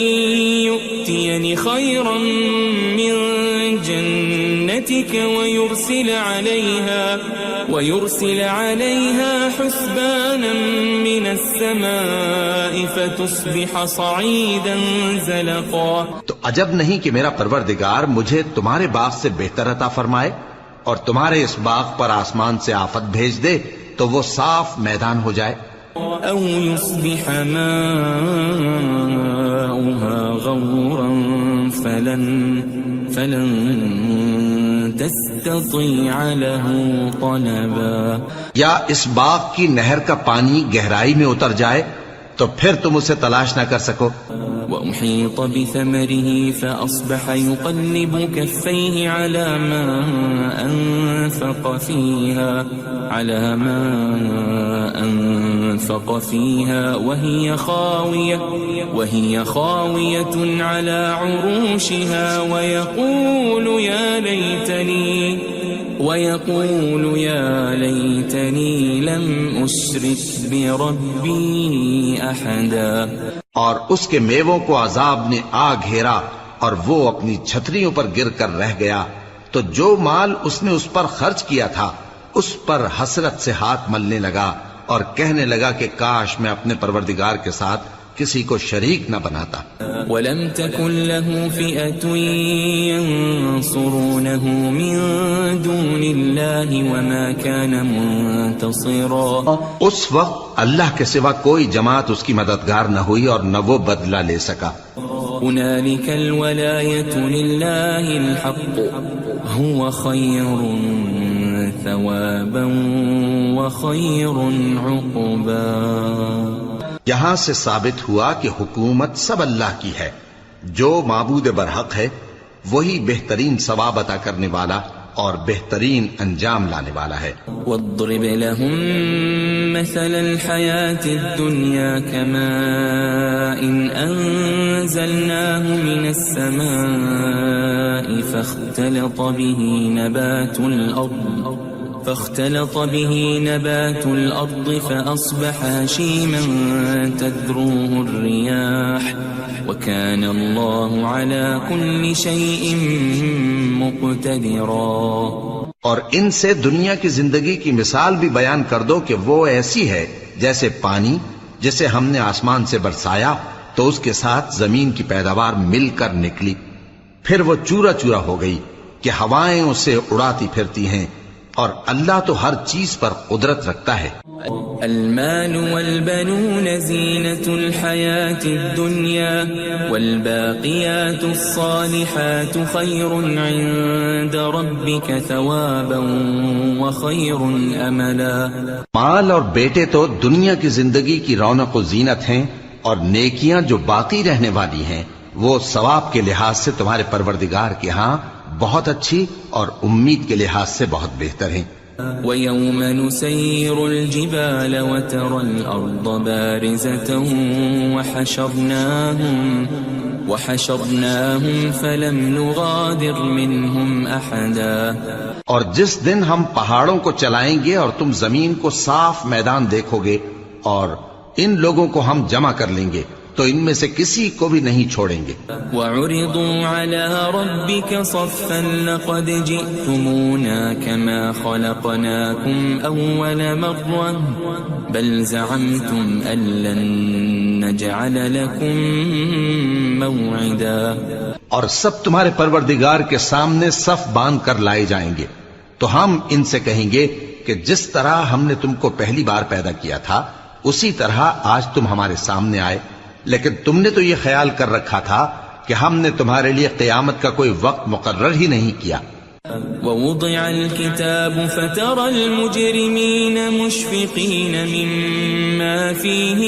يؤتيني خيرا من جنتك ويرسل عليها حسبانا من السماء فتصبح صعيدا زلقا. تو عجب نہیں کہ میرا پروردگار مجھے تمہارے باغ سے بہتر عطا فرمائے اور تمہارے اس باغ پر آسمان سے آفت بھیج دے تو وہ صاف میدان ہو جائے. أو يصبح ماؤها غورا فلن تستطيع له طلبا. یا اس باغ کی نہر کا پانی گہرائی میں اتر جائے تو پھر تم اسے تلاش نہ کر سکو. وأحيط بثمره فأصبح يقلب كفيه على ما أنفق فيها وهي خاوية على عروشها ويقول يا ليتني لم أشرك بربي أحدا. اور اس کے میووں کو عذاب نے آ گھیرا اور وہ اپنی چھتریوں پر گر کر رہ گیا تو جو مال اس نے اس پر خرچ کیا تھا اس پر حسرت سے ہاتھ ملنے لگا اور کہنے لگا کہ کاش میں اپنے پروردگار کے ساتھ کسی کو شریک نہ بناتا. ولم تكن له فئة ينصرونه من دون الله وما كان منتصرا. اس وقت اللہ کے سوا کوئی جماعت اس کی مددگار نہ ہوئی اور نہ وہ بدلہ لے سکا. هنالك الولاية لله الحق هو خير ثوابا وخير عقبا. یہاں سے ثابت ہوا کہ حکومت سب اللہ کی ہے. جو معبود برحق ہے وہی بہترین ثواب عطا کرنے والا اور بہترین انجام لانے والا ہے. واضرب لهم مثل الحياة الدنيا كماء أنزلناه من السماء فاختلط به نبات الأرض فأصبح هشيما تذروه الرياح وكان الله على كل شيء مقتدرا. اور ان سے دنیا کی زندگی کی مثال بھی بیان کر دو کہ وہ ایسی ہے جیسے پانی جسے ہم نے آسمان سے برسایا تو اس کے ساتھ زمین کی پیداوار مل کر نکلی پھر وہ چورا چورا ہو گئی کہ ہوائیں اسے اڑاتی پھرتی ہیں اور اللہ تو ہر چیز پر قدرت رکھتا ہے. المال والبنون زينة الحياة الدنيا والباقيات الصالحات خير عند ربك ثوابا وخير أملا. مال اور بیٹے تو دنیا کی زندگی کی رونق و زینت ہیں اور نیکیاں جو باقی رہنے والی ہیں وہ ثواب کے لحاظ سے تمہارے پروردگار کے ہاں بہت اچھی اور امید کے لحاظ سے بہت بہتر ہیں. وَيَوْمَ نُسَيِّرُ الْجِبَالَ وَتَرَى الْأَرْضَ بَارِزَةً وَحَشَرْنَاهُمْ فَلَمْ نُغَادِرْ مِنْهُمْ أَحَدًا. اور جس دن ہم پہاڑوں کو چلائیں گے اور تم زمین کو صاف میدان دیکھو گے اور ان لوگوں کو ہم جمع کر لیں گے تو ان میں سے کسی کو بھی نہیں چھوڑیں گے. وَعُرِضُوا عَلَى رَبِّكَ صَفًّا لَقَدْ جِئْتُمُونَا كَمَا خَلَقْنَاكُمْ أَوَّلَ مَرَّةٍ بَلْ زَعَمْتُمْ أَن لَّن نَّجْعَلَ لَكُم مَّوْعِدًا. اور سب تمہارے پروردگار کے سامنے صف باندھ کر لائے جائیں گے تو ہم ان سے کہیں گے کہ جس طرح ہم نے تم کو پہلی بار پیدا کیا تھا اسی طرح آج تم ہمارے سامنے آئے، لیکن تم نے تو یہ خیال کر رکھا تھا کہ ہم نے تمہارے لیے قیامت کا کوئی وقت مقرر ہی نہیں کیا۔ ووضع الكتاب فترى المجرمين مشفقين مما فيه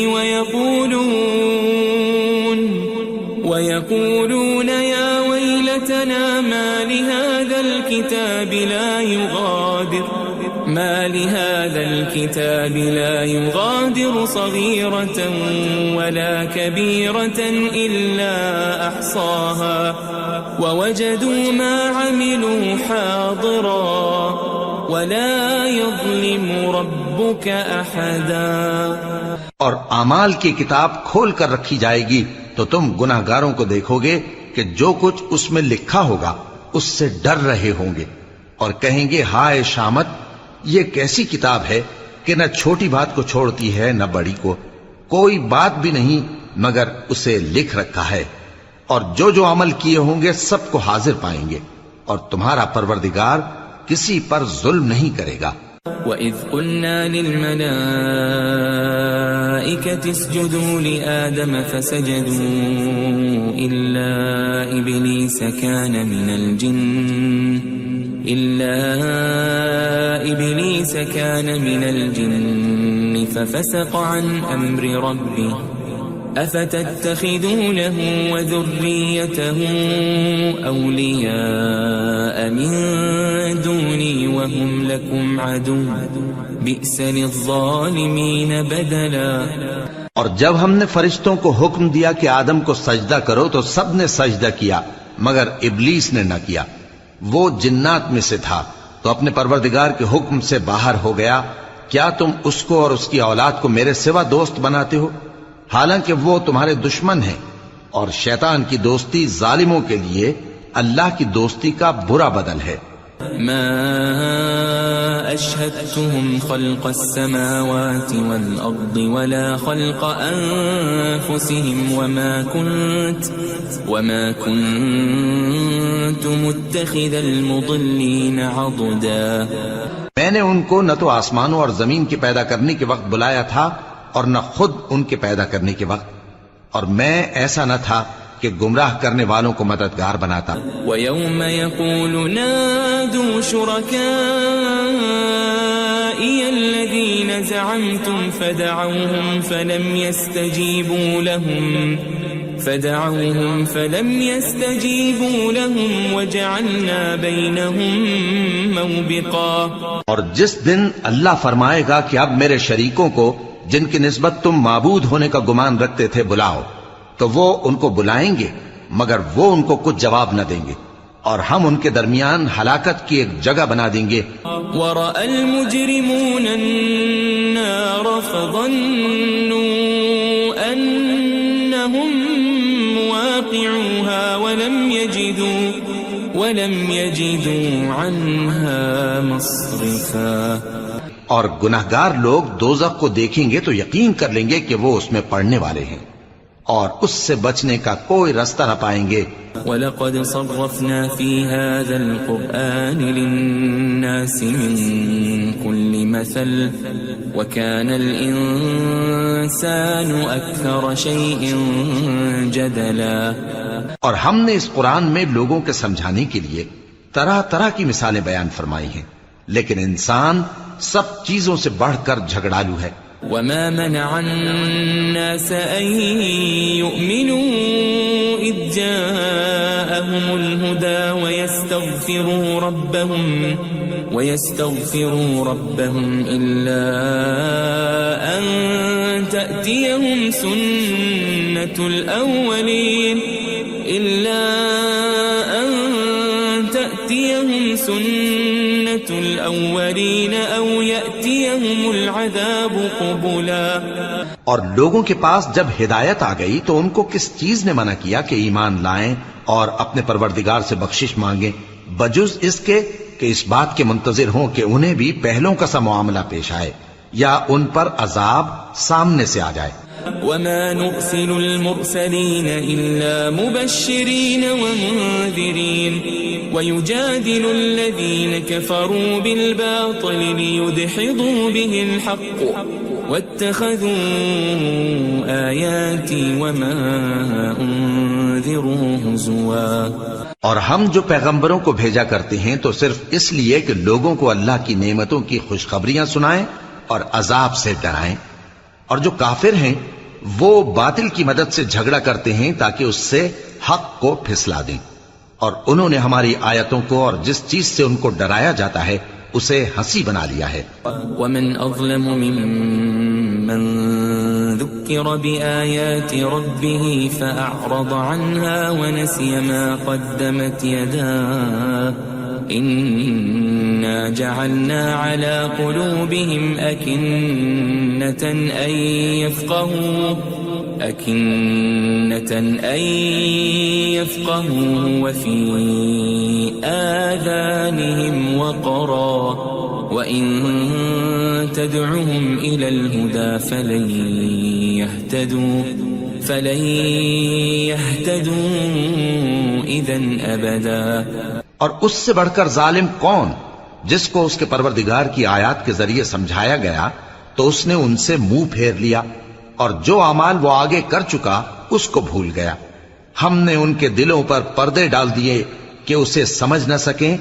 ويقولون يا ويلتنا ما لهذا الكتاب لا يغادر صغيرة ولا كبيرة إلا أحصاها ووجدوا ما عملوا حاضرا ولا يظلم ربك أحدا۔ اور اعمال کی کتاب کھول کر رکھی جائے گی تو تم گناہ گاروں کو دیکھو گے کہ جو کچھ اس میں لکھا ہوگا اس سے ڈر رہے ہوں گے اور کہیں گے ہائے شامت، یہ کیسی کتاب ہے کہ نہ چھوٹی بات کو چھوڑتی ہے نہ بڑی کو، کوئی بات بھی نہیں مگر اسے لکھ رکھا ہے، اور جو عمل کیے ہوں گے سب کو حاضر پائیں گے، اور تمہارا پروردگار کسی پر ظلم نہیں کرے گا۔ وَإِذْ قُلْنَا لِلْمَلَائِكَةِ اسْجُدُوا لِآدَمَ فَسَجَدُوا إِلَّا إِبْلِيسَ كَانَ مِنَ الْجِنِّ فَفَسَقَ عَنْ أَمْرِ رَبِّهِ أَفَتَتَّخِذُونَهُ وَذُرِّيَّتَهُ أَوْلِيَاءَ مِن دُونِي وَهُمْ لَكُمْ عَدُوٌّ بِئْسَ لِلظَّالِمِينَ بَدَلًا۔ اور جب ہم نے فرشتوں کو حکم دیا کہ آدم کو سجدہ کرو تو سب نے سجدہ کیا مگر ابلیس نے نہ کیا، وہ جنات میں سے تھا تو اپنے پروردگار کے حکم سے باہر ہو گیا۔ کیا تم اس کو اور اس کی اولاد کو میرے سوا دوست بناتے ہو، حالانکہ وہ تمہارے دشمن ہیں، اور شیطان کی دوستی ظالموں کے لیے اللہ کی دوستی کا برا بدل ہے۔ ما أشهدتهم خلق السماوات والأرض ولا خلق أنفسهم وما كنت متخذ المضلين عضدا۔ میں نے ان کو نہ تو آسمانوں اور زمین کے پیدا کرنے کے وقت بلایا تھا اور نہ خود ان کے پیدا کرنے کے وقت، اور میں ایسا نہ تھا کہ گمراہ کرنے والوں کو مددگار بناتا۔ وَيَوْمَ يَقُولُ نَادُوا شُرَكَائِيَ الَّذِينَ زَعَمْتُمْ فَدَعَوْهُمْ فَلَمْ يَسْتَجِيبُوا لَهُمْ وَجَعَلْنَا بَيْنَهُمْ مَوْبِقًا۔ اور جس دن اللہ فرمائے گا کہ اب میرے شریکوں کو جن کی نسبت تم معبود ہونے کا گمان رکھتے تھے بلاؤ، تو وہ ان کو بلائیں گے مگر وہ ان کو کچھ جواب نہ دیں گے، اور ہم ان کے درمیان ہلاکت کی ایک جگہ بنا دیں گے۔ وَرَأَى الْمُجْرِمُونَ النَّارَ فَظَنُّوا أَنَّهُمْ مُوَاقِعُوهَا وَلَمْ يَجِدُوا عَنْهَا مَصْرِفًا۔ اور گناہگار لوگ دوزخ کو دیکھیں گے تو یقین کر لیں گے کہ وہ اس میں پڑنے والے ہیں، اور اس سے بچنے کا کوئی رستہ نہ پائیں گے۔ وَلَقَدْ صَرَّفْنَا فِي هَذَا الْقُرْآنِ لِلنَّاسِ مِنْ كُلِّ مَثَلٍ وَكَانَ الْإِنسَانُ أَكْثَرَ شَيْءٍ جَدَلًا۔ اور ہم نے اس قرآن میں لوگوں کے سمجھانے کے لیے طرح طرح کی مثالیں بیان فرمائی ہیں، لیکن انسان سب چیزوں سے بڑھ کر جھگڑالو ہے۔ وَمَا مَنَعَ النَّاسَ أَن يُؤْمِنُوا إِذْ جَاءَهُمُ الْهُدَى وَيَسْتَغْفِرُوا رَبَّهُمْ إِلَّا أَن تَأْتِيَهُمْ سُنَّةُ الْأَوَّلِينَ أَوْ يَأْتِيَهُمُ الْعَذَابُ قُبُلًا۔ اور لوگوں کے پاس جب ہدایت آ گئی تو ان کو کس چیز نے منع کیا کہ ایمان لائیں اور اپنے پروردگار سے بخشش مانگیں، بجز اس کے کہ اس بات کے منتظر ہوں کہ انہیں بھی پہلوں کا سا معاملہ پیش آئے یا ان پر عذاب سامنے سے آ جائے۔ وما نرسل المرسلين إلا مبشرين ومنذرين ويجادل الذين كفروا بالباطل ليدحضوا به الحق واتخذوا آياتي وما أنذروا هزوا. اور ہم جو پیغمبروں کو بھیجا کرتے ہیں تو صرف اس لیے کہ لوگوں کو اللہ کی نعمتوں کی خوشخبریاں سنائیں اور عذاب سے ڈرائیں. اور جو کافر ہیں وہ باطل کی مدد سے جھگڑا کرتے ہیں تاکہ اس سے حق کو پھسلا دیں. اور انہوں نے ہماری آیتوں کو اور جس چیز سے ان کو ڈرایا جاتا ہے اسے ہنسی بنا لیا ہے. ومن اظلم ممن ذكر بآيات ربه فأعرض عنها ونسي ما قدمت يداه إنا جعلنا على قلوبهم أكنة أن يفقهوا وفي آذانهم وقرا وإن تدعهم إلى الهدى فلن يهتدوا إذن أبدا. اور اس سے بڑھ کر ظالم کون جس کو اس کے پروردگار کی آیات کے ذریعے سمجھایا گیا تو اس نے ان سے منہ پھیر لیا اور جو اعمال وہ آگے کر چکا اس کو بھول گیا. ہم نے ان کے دلوں پر پردے ڈال دیے کہ اسے سمجھ نہ سکیں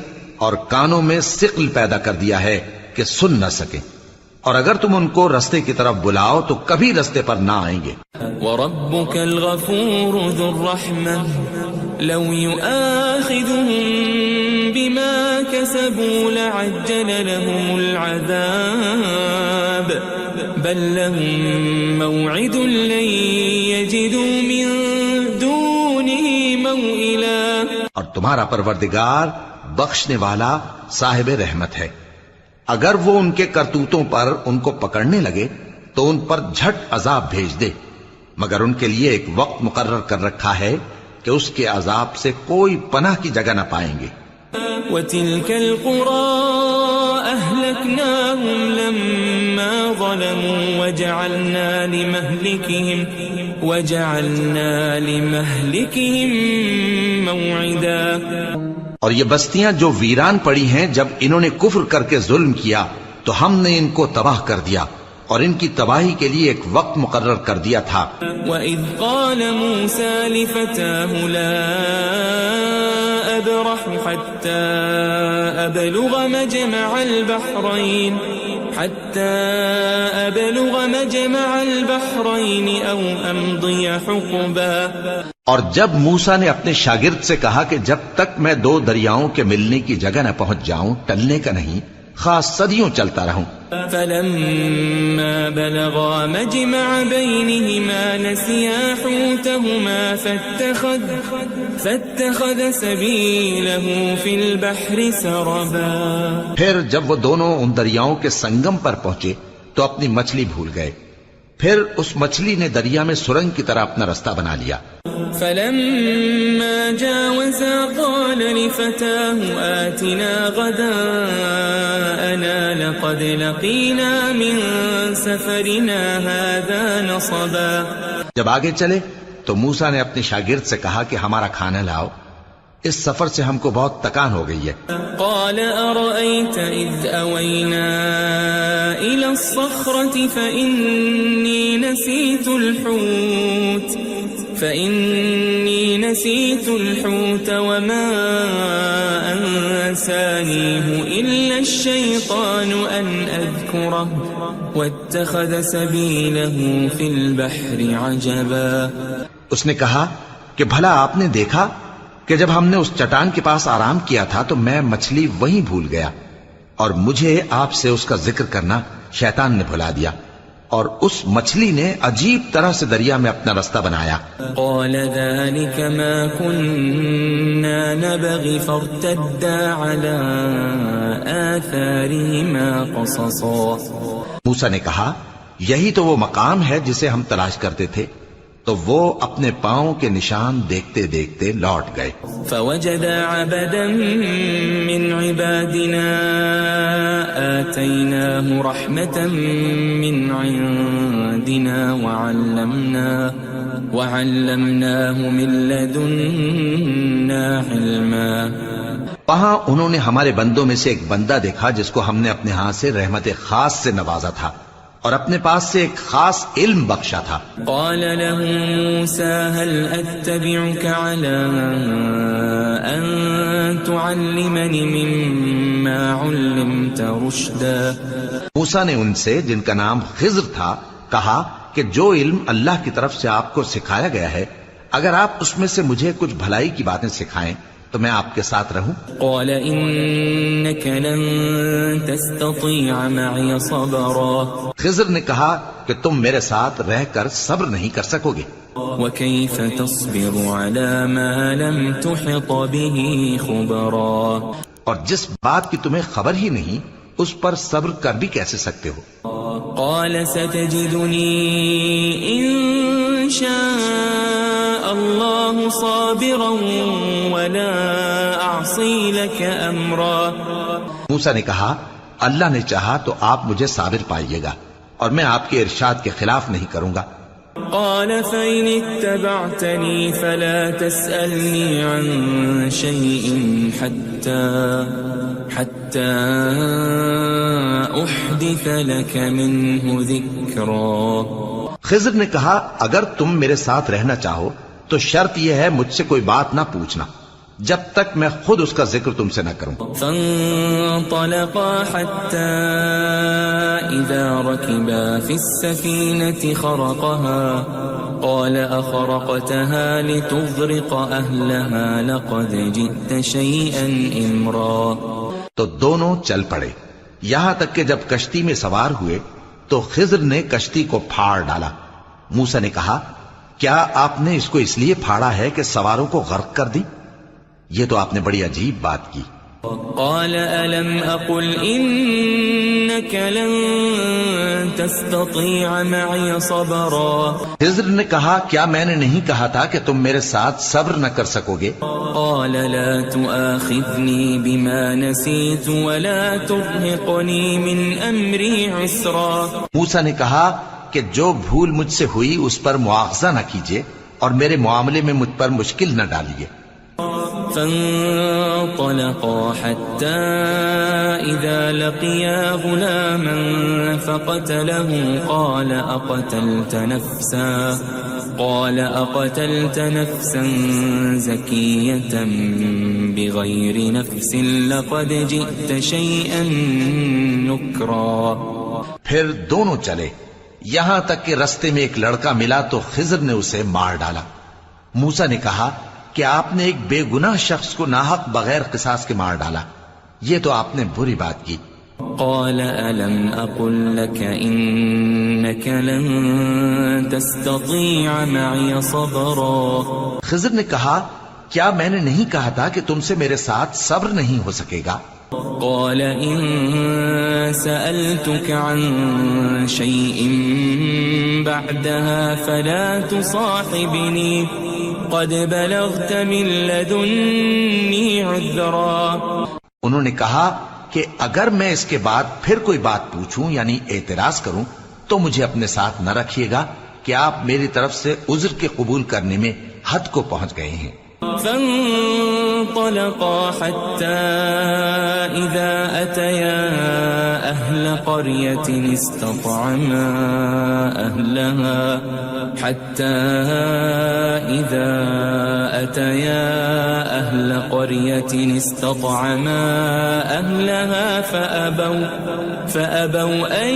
اور کانوں میں ثقل پیدا کر دیا ہے کہ سن نہ سکیں. اور اگر تم ان کو رستے کی طرف بلاؤ تو کبھی رستے پر نہ آئیں گے. وَرَبُّكَ الْغَفُورُ ذُو الرَّحْمَةِ لَوْ يُؤَاخِذُهُم بِمَا كَسَبُوا لَعَجَّلَ لَهُمُ الْعَذَابَ بَل لَّهُم مَّوْعِدٌ لَّن يَجِدُوا مِن دُونِهِ مَوْئِلًا. اور تمہارا پروردگار بخشنے والا صاحب رحمت ہے. اگر وہ ان کے کرتوتوں پر ان کو پکڑنے لگے تو ان پر جھٹ عذاب بھیج دے، مگر ان کے لیے ایک وقت مقرر کر رکھا ہے کہ اس کے عذاب سے کوئی پناہ کی جگہ نہ پائیں گے. وَتِلْكَ الْقُرَىٰ أَهْلَكْنَاهُمْ لَمَّا ظَلَمُوا وَجَعَلْنَا لِمَهْلِكِهِمْ مَوْعِدًا. اور یہ بستیاں جو ویران پڑی ہیں جب انہوں نے کفر کر کے ظلم کیا تو ہم نے ان کو تباہ کر دیا اور ان کی تباہی کے لیے ایک وقت مقرر کر دیا تھا. وَإِذْ قَالَ مُوسَى لِفَتَاهُ لَا أَبْرَحُ حَتَّى أَبْلُغَ مَجْمَعَ الْبَحْرَيْنِ أَوْ أَمْضِيَ حُقُبًا. اور جب موسیٰ نے اپنے شاگرد سے کہا کہ جب تک میں دو دریاؤں کے ملنے کی جگہ نہ پہنچ جاؤں ٹلنے کا نہیں، خاص صدیوں چلتا رہوں. فَلَمَّا بَلَغَا مَجْمَعَ بَيْنِهِمَا نَسِيَا حُوتَهُمَا فَاتَّخَذَ سَبِيلَهُ فِي الْبَحْرِ سَرَبًا. پھر جب وہ دونوں ان دریاؤں کے سنگم پر پہنچے تو اپنی مچھلی بھول گئے. پھر اس مچھلی نے دریا میں سرنگ کی طرح اپنا رستہ بنا لیا. فَلَمَّا جَاوَزَا قَالَ لِفَتَاهُ آتِنَا غَدَاءَنَا لَقَدْ لَقِينَا مِن سَفَرِنَا هَذَا نَصَبًا. جب آگے چلے تو موسیٰ نے اپنے شاگرد سے کہا کہ ہمارا کھانا لاؤ، اس سفر سے ہم کو بہت تکان ہو گئی ہے. قال أرأيت إذ أوينا إلى الصخرة فإني نسيت الحوت وما أنسانيه إلا الشيطان أن أذكره واتخذ سبيله في البحر عجبا. اس نے کہا کہ بھلا آپ نے دیکھا کہ جب ہم نے اس چٹان کے پاس آرام کیا تھا تو میں مچھلی وہیں بھول گیا اور مجھے آپ سے اس کا ذکر کرنا شیطان نے بھلا دیا، اور اس مچھلی نے عجیب طرح سے دریا میں اپنا رستہ بنایا. قال ذلك ما كنا نبغي فارتدا على آثارهما قصصا. موسیٰ نے کہا یہی تو وہ مقام ہے جسے ہم تلاش کرتے تھے، تو وہ اپنے پاؤں کے نشان دیکھتے دیکھتے لوٹ گئے. فوجد عبدا من عبادنا آتيناه رحمة من عندنا وعلمناه من لدنا علما. وہاں انہوں نے ہمارے بندوں میں سے ایک بندہ دیکھا جس کو ہم نے اپنے ہاں سے رحمت خاص سے نوازا تھا اور اپنے پاس سے ایک خاص علم بخشا تھا. قال له موسى هل اتبعك على ان تعلمني مما علمت رشدا. موسیٰ نے ان سے جن کا نام خضر تھا کہا کہ جو علم اللہ کی طرف سے آپ کو سکھایا گیا ہے اگر آپ اس میں سے مجھے کچھ بھلائی کی باتیں سکھائیں تو میں آپ کے ساتھ رہوں. قال انك لن تستطيع معي صبرا. خضر نے کہا کہ تم میرے ساتھ رہ کر صبر نہیں کر سکو گے. وكيف تصبر على ما لم تحط به خبرا. اور جس بات کی تمہیں خبر ہی نہیں اس پر صبر کر بھی کیسے سکتے ہو. قال ستجدني ان شاء الله صابرا ولا اعصي لك امرا. موسیٰ نے کہا اللہ نے چاہا تو آپ مجھے صابر پائیے گا اور میں آپ کے ارشاد کے خلاف نہیں کروں گا. قال فإن اتبعتني فلا تسألني عن شيء حتى أحدث لك منه ذكرا. خضر نے کہا اگر تم میرے ساتھ رہنا چاہو تو شرط یہ ہے مجھ سے کوئی بات نہ پوچھنا جب تک میں خود اس کا ذکر تم سے نہ کروں. فانطلقا حتى إذا ركبا في السفينة خرقها قال أخرقتها لتغرق أهلها لقد جئت شيئا إمرا. تو دونوں چل پڑے یہاں تک کہ جب کشتی میں سوار ہوئے تو خضر نے کشتی کو پھاڑ ڈالا. موسیٰ نے کہا کیا آپ نے اس کو اس لیے پھاڑا ہے کہ سواروں کو غرق کر دی؟ یہ تو آپ نے بڑی عجیب بات کی. قال ألم أقل إنك لن تستطيع معي صبرا. خضر نے کہا کیا میں نے نہیں کہا تھا کہ تم میرے ساتھ صبر نہ کر سکو گے؟ قال لا تؤاخذني بما نسيت ولا ترهقني من أمري عسرا. موسیٰ نے کہا کہ جو بھول مجھ سے ہوئی اس پر مواخذہ نہ کیجیے اور میرے معاملے میں مجھ پر مشکل نہ ڈالیے. فانطلقا حتى إذا لقيا غلاما فقتله قال أقتلت نفسا زكية بغير نفس لقد جئت شيئا نكرا. پھر دونوں چلے یہاں تک کہ رستے میں ایک لڑکا ملا تو خضر نے اسے مار ڈالا. موسیٰ نے کہا کہ آپ نے ایک بے گناہ شخص کو ناحق بغیر قصاص کے مار ڈالا یہ تو آپ نے بری بات کی. قال ألم أقل لك إنك لن تستطيع معي صبرا. خضر نے کہا کیا میں نے نہیں کہا تھا کہ تم سے میرے ساتھ صبر نہیں ہو سکے گا؟ قال إن سألتك عن شيء بعدها فلا تصاحبني قد بلغت من لدني عذرا. انہوں نے کہا کہ اگر میں اس کے بعد پھر کوئی بات پوچھوں یعنی اعتراض کروں تو مجھے اپنے ساتھ نہ رکھیے گا کہ آپ میری طرف سے عذر کے قبول کرنے میں حد کو پہنچ گئے ہیں. فانطلقا حتى إذا أتيا أهل قرية استطعما أهلها فأبوا أن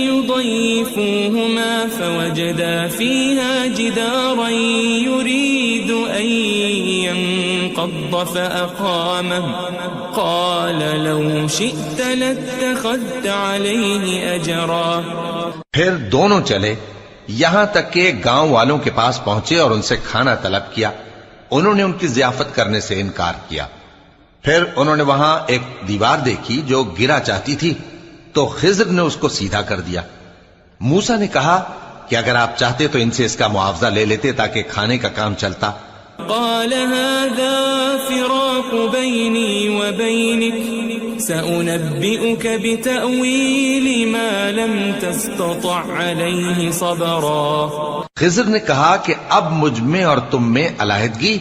يضيفوهما فوجدا فيها جدارا يريد أن ينقض فأقامه قال لو شئت لاتخذت عليه أجرا. پھر دونوں چلے یہاں تک کہ گاؤں والوں کے پاس پہنچے اور ان سے کھانا طلب کیا. انہوں نے ان کی ضیافت کرنے سے انکار کیا. پھر انہوں نے وہاں ایک دیوار دیکھی جو گرا چاہتی تھی تو خضر نے اس کو سیدھا کر دیا. موسیٰ نے کہا کہ اگر آپ چاہتے تو ان سے اس کا معاوضہ لے لیتے تاکہ کھانے کا کام چلتا۔ قال هذا فراق بيني وبينك سأنبئك بتأويل ما لم تستطع عليه صبرا۔ خضر نے کہا کہ اب مجھ میں اور تم میں علیحدگی،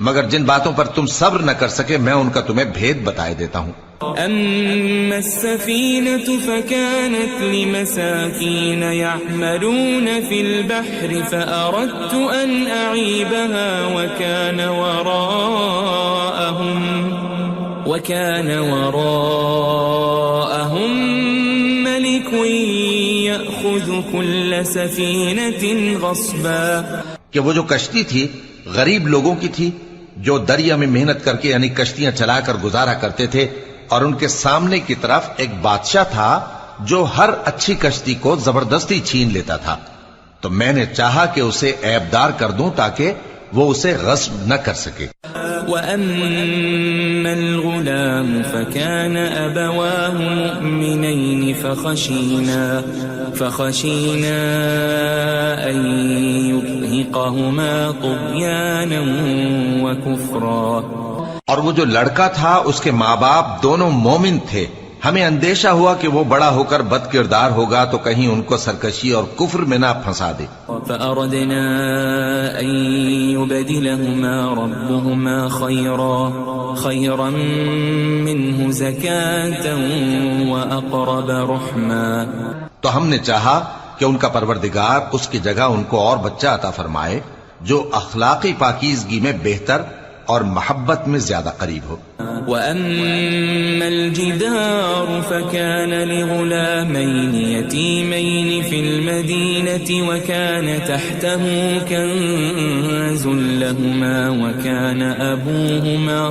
مگر جن باتوں پر تم صبر نہ کر سکے میں ان کا تمہیں بھید بتائے دیتا ہوں۔ أما السفينة فكانت لمساكين يعملون في البحر فأردت أن أعيبها وكان وراءهم ملك يأخذ كل سفينة غصبا، کہ وہ جو کشتی تھی غریب لوگوں کی تھی جو دریا میں محنت کر کے یعنی کشتیاں چلا کر گزارا کرتے تھے، اور ان کے سامنے کی طرف ایک بادشاہ تھا جو ہر اچھی کشتی کو زبردستی چھین لیتا تھا، تو میں نے چاہا کہ اسے عیبدار کر دوں تاکہ وہ اسے غصب نہ کر سکے۔ وَأَمَّا الْغُلَامُ فَكَانَ أَبَوَاهُ مُؤْمِنَيْنِ فَخَشِينَا أَن يُرْهِقَهُمَا طُغْيَانًا وَكُفْرًا۔ اور وہ جو لڑکا تھا اس کے ماں باپ دونوں مومن تھے، ہمیں اندیشہ ہوا کہ وہ بڑا ہو کر بد کردار ہوگا تو کہیں ان کو سرکشی اور کفر میں نہ پھنسا دے۔ فَأَرَدْنَا أَن يُبْدِلَهُمَا رَبُّهُمَا خَيْرًا مِّنْهُ زَكَاةً وَأَقْرَبَ رُحْمًا۔ تو ہم نے چاہا کہ ان کا پروردگار اس کی جگہ ان کو اور بچہ عطا فرمائے جو اخلاقی پاکیزگی میں بہتر اور محبت میں زیادہ قریب ہو۔ وَأَمَّا الْجِدَارُ فَكَانَ لِغُلَامَيْنِ يَتِيمَيْنِ فِي الْمَدِينَةِ وَكَانَ تَحْتَهُ كَنْزٌ لَهُمَا وَكَانَ أَبُوهُمَا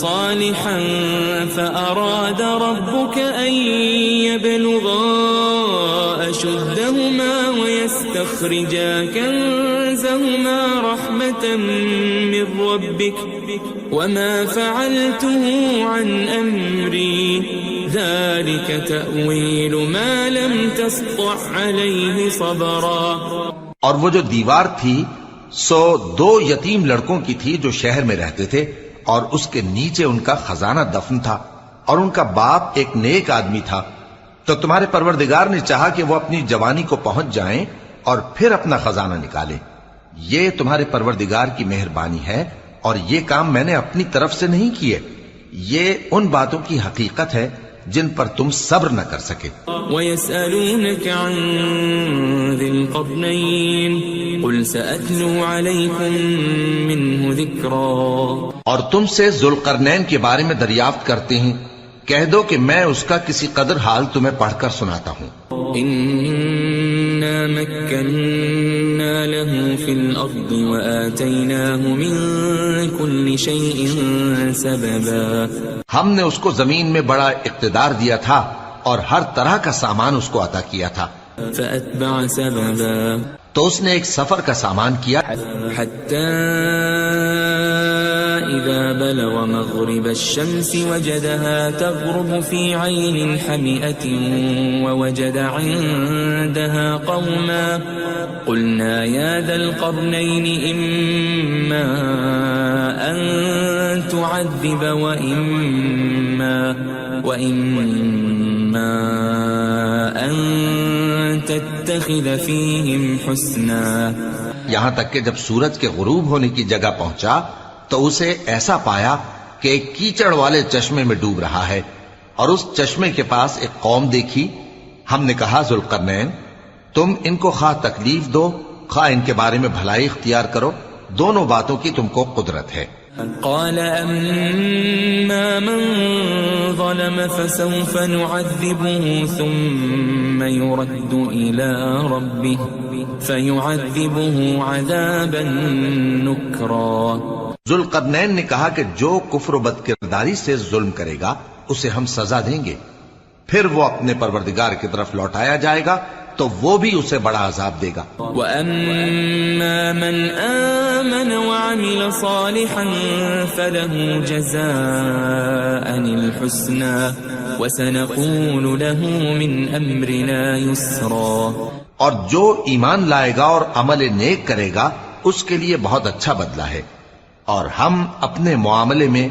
صَالِحًا فَأَرَادَ رَبُّكَ أَن يَبْلُغَا أَشُدَّهُمَا وَيَسْتَخْرِجَا كَنزَهُمَا رَحْمَةً من ربك وما فعلته عن أمري ذلك تأويل ما لم تسطع عليه صبرا۔ اور وہ جو دیوار تھی سو دو یتیم لڑکوں کی تھی جو شہر میں رہتے تھے، اور اس کے نیچے ان کا خزانہ دفن تھا، اور ان کا باپ ایک نیک آدمی تھا، تو تمہارے پروردگار نے چاہا کہ وہ اپنی جوانی کو پہنچ جائیں اور پھر اپنا خزانہ نکالے۔ یہ تمہارے پروردگار کی مہربانی ہے، اور یہ کام میں نے اپنی طرف سے نہیں کیے، یہ ان باتوں کی حقیقت ہے جن پر تم صبر نہ کر سکے۔ وَيَسْأَلُونَكَ عَنْ ذِي الْقَرْنَيْنِ قُلْ سَأَتْلُو عَلَيْكُمْ مِنْهُ ذِكْرًا۔ اور تم سے ذوالقرنین کے بارے میں دریافت کرتے ہیں، کہہ دو کہ میں اس کا کسی قدر حال تمہیں پڑھ کر سناتا ہوں۔ إِنَّا مَكَّنَّا لَهُ فِي الْأَرْضِ وَآتَيْنَاهُ مِنْ كُلِّ شَيْءٍ سَبَبًا۔ ہم نے اس کو زمین میں بڑا اقتدار دیا تھا اور ہر طرح کا سامان اس کو عطا کیا تھا۔ فَأَتْبَعَ سَبَبًا، تو اس نے ایک سفر کا سامان کیا حَتَّى إِذَا بَلَغَ مَغْرِبَ الشَّمْسِ وَجَدَهَا تَغْرُبُ فِي عَيْنٍ حَمِئَةٍ وَوَجَدَ عِندَهَا قَوْمًا قُلْنَا يَا ذَا الْقَرْنَيْنِ إِمَّا أَن تُعَذِّبَ وَإِمَّا أَن تَتَّخِذَ فِيهِمْ حُسْنًا۔ یہاں تک کہ جب سورج کے غروب ہونے کی جگہ پہنچا تو اسے ایسا پایا کہ ایک کیچڑ والے چشمے میں ڈوب رہا ہے، اور اس چشمے کے پاس ایک قوم دیکھی۔ ہم نے کہا ذوالقرنین تم ان کو خواہ تکلیف دو خواہ ان کے بارے میں بھلائی اختیار کرو، دونوں باتوں کی تم کو قدرت ہے۔ قال أما من ظلم فسوف نعذبه ثم يرد إلى ربه فيعذبه عذابا نكرا۔ ذوالقرنین نے کہا کہ جو کفر و بد کرداری سے ظلم کرے گا اسے ہم سزا دیں گے، پھر وہ اپنے پروردگار کی طرف لوٹایا جائے گا تو وہ بھی اسے بڑا عذاب دے گا۔ وَأَمَّا مَنْ آمَنَ وَعَمِلَ صَالِحًا فَلَهُ جَزَاءً الْحُسْنَى وَسَنَقُولُ لَهُ مِنْ أَمْرِنَا يُسْرًا۔ اور جو ایمان لائے گا اور عمل نیک کرے گا اس کے لیے بہت اچھا بدلہ ہے، اور ہم اپنے معاملے میں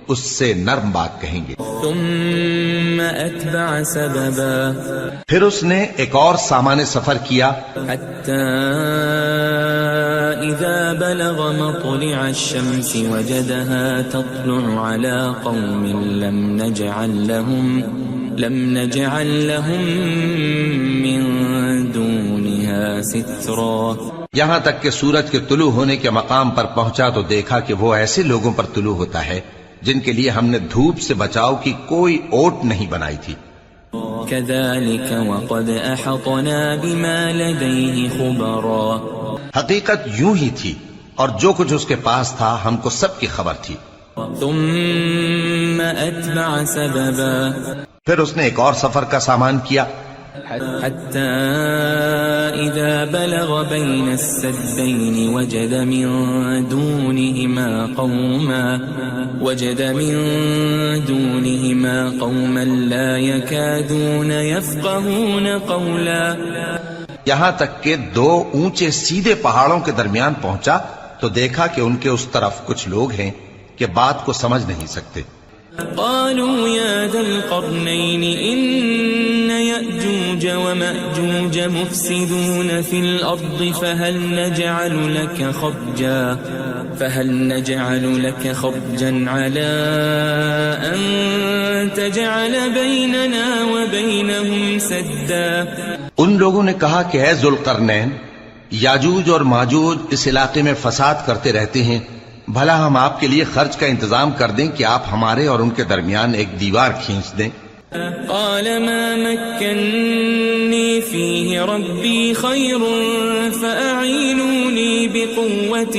اس سے نرم بات کہیں گے۔ ثم أتبع سببا، پھر اس نے ایک اور سامان سفر کیا، حتى إذا بلغ مطلع الشمس وجدها تطلع على قوم لم نجعل لهم من دونها سترا۔ یہاں تک کہ سورج کے طلوع ہونے کے مقام پر پہنچا تو دیکھا کہ وہ ایسے لوگوں پر طلوع ہوتا ہے جن کے لیے ہم نے دھوپ سے بچاؤ کی کوئی اوٹ نہیں بنائی تھی۔ كذلك وقد أحطنا بما لديه خبرا، حقیقت یوں ہی تھی اور جو کچھ اس کے پاس تھا ہم کو سب کی خبر تھی۔ ثم أتبع سببا، پھر اس نے ایک اور سفر کا سامان کیا، حتى إذا بلغ بين السدين وجد من دونهما قوما لا يكادون يفقهون قولا۔ یہاں تک کہ دو اونچے سیدھے پہاڑوں کے درمیان پہنچا تو دیکھا کہ ان کے اس طرف کچھ لوگ ہیں کہ بات کو سمجھ نہیں سکتے۔ قالوا يا ذا القرنين إن يأجوج ومأجوج مفسدون في الأرض فهل نجعل لك خرجا على أن تجعل بيننا وبينهم سدا۔ ان لوگوں نے کہا کہ اے ذوالقرنین، یاجوج اور ماجوج اس علاقے میں فساد کرتے رہتے ہیں، بھلا ہم آپ کے لیے خرچ کا انتظام کر دیں کہ آپ ہمارے اور ان کے درمیان ایک دیوار کھینچ دیں۔ قال ما مكنني فيه ربي خير فأعينوني بقوة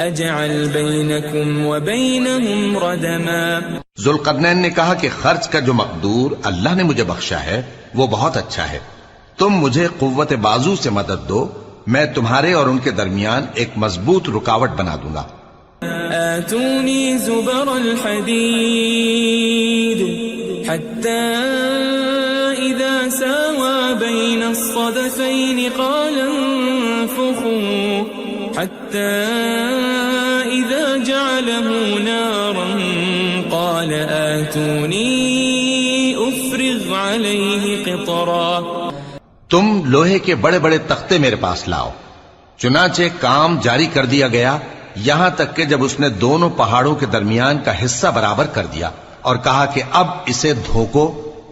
أجعل بينكم وبينهم ردما۔ ذوالقرنین نے کہا کہ خرچ کا جو مقدور اللہ نے مجھے بخشا ہے وہ بہت اچھا ہے، تم مجھے قوت بازو سے مدد دو، میں تمہارے اور ان کے درمیان ایک مضبوط رکاوٹ بنا دوں گا۔ آتونی زبر الحدید حتى إذا ساوى بين الصدفين قال انفخوا حتى إذا جعله نارا قال آتوني أفرغ عليه قطرا۔ تم لوہے کے بڑے بڑے تختے میرے پاس لاؤ۔ چنانچہ کام جاری کر دیا گیا، یہاں تک کہ جب اس نے دونوں پہاڑوں کے درمیان کا حصہ برابر کر دیا اور کہا کہ اب اسے دھوکو،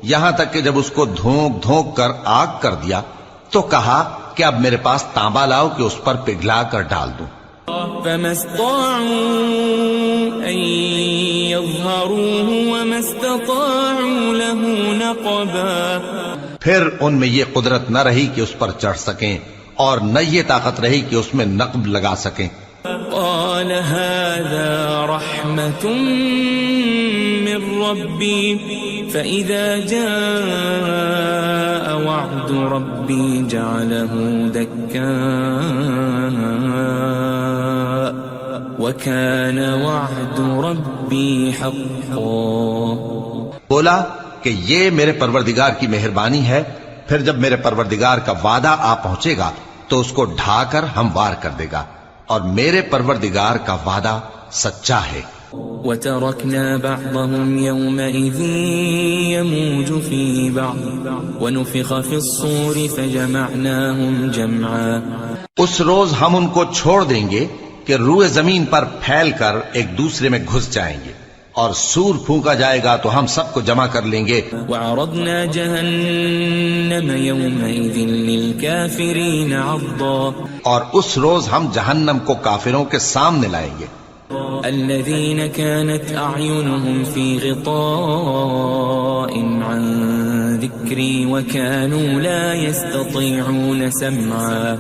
یہاں تک کہ جب اس کو دھونک دھونک کر آگ کر دیا تو کہا کہ اب میرے پاس تانبا لاؤ کہ اس پر پگھلا کر ڈال دوں۔ فما استطاعوا أن يظهروه وما استطاعوا له نقبا۔ پھر ان میں یہ قدرت نہ رہی کہ اس پر چڑھ سکیں اور نہ یہ طاقت رہی کہ اس میں نقب لگا سکیں۔ قال هذا رحمة من ربي فإذا جاء وعد ربي جعله دكاء وكان وعد ربي حقا۔ بولا کہ یہ میرے پروردگار کی مہربانی ہے، پھر جب میرے پروردگار کا وعدہ آ پہنچے گا تو اس کو ڈھا کر ہموار کر دے گا، اور میرے پروردگار کا وعدہ سچا ہے۔ وَتَرَكْنَا بَعْضَهُمْ يَوْمَئِذٍ يَمُوجُ فِي بَعْضٍ وَنُفِخَ فِي الصُّورِ فَجَمَعْنَاهُمْ جَمْعًا۔ اس روز ہم ان کو چھوڑ دیں گے کہ روئے زمین پر پھیل کر ایک دوسرے میں گھس جائیں گے، اور سور پھونکا جائے گا تو ہم سب کو جمع کر لیں گے۔ وَعَرَضْنَا جَهَنَّمَ يَوْمَئِذٍ لِلْكَافِرِينَ عَرْضًا۔ اور اس روز ہم جہنم کو کافروں کے سامنے لائیں گے۔ الذين كانت أعينهم في غطاء عن ذكري وكانوا لا يستطيعون سمعا۔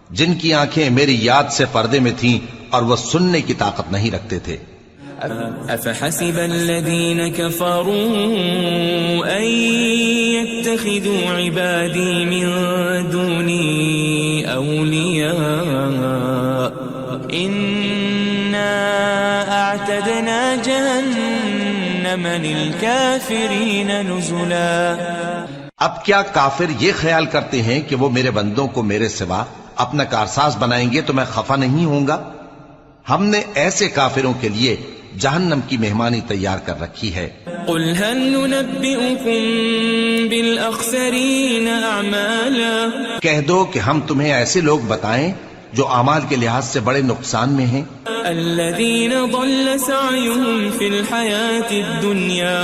جن کی آنکھیں میری یاد سے پردے میں تھیں اور وہ سننے کی طاقت نہیں رکھتے تھے۔ أفحسب الذين كفروا أن يتخذوا عبادي من دوني أولياء إنا أعتدنا جهنم للكافرين نزلا. اب کیا کافر یہ خیال کرتے ہیں کہ وہ میرے بندوں کو میرے سوا اپنا کارساز بنائیں گے تو میں خفا نہیں ہوں گا؟ ہم نے ایسے کافروں کے لیے جہنم کی مہمانی تیار کر رکھی ہے. قل هل ننبئكم بالأخسرين أعمالا. کہہ دو کہ ہم تمہیں ایسے لوگ بتائیں جو اعمال کے لحاظ سے بڑے نقصان میں ہیں. الذين ضل سعيهم في الحياة الدنيا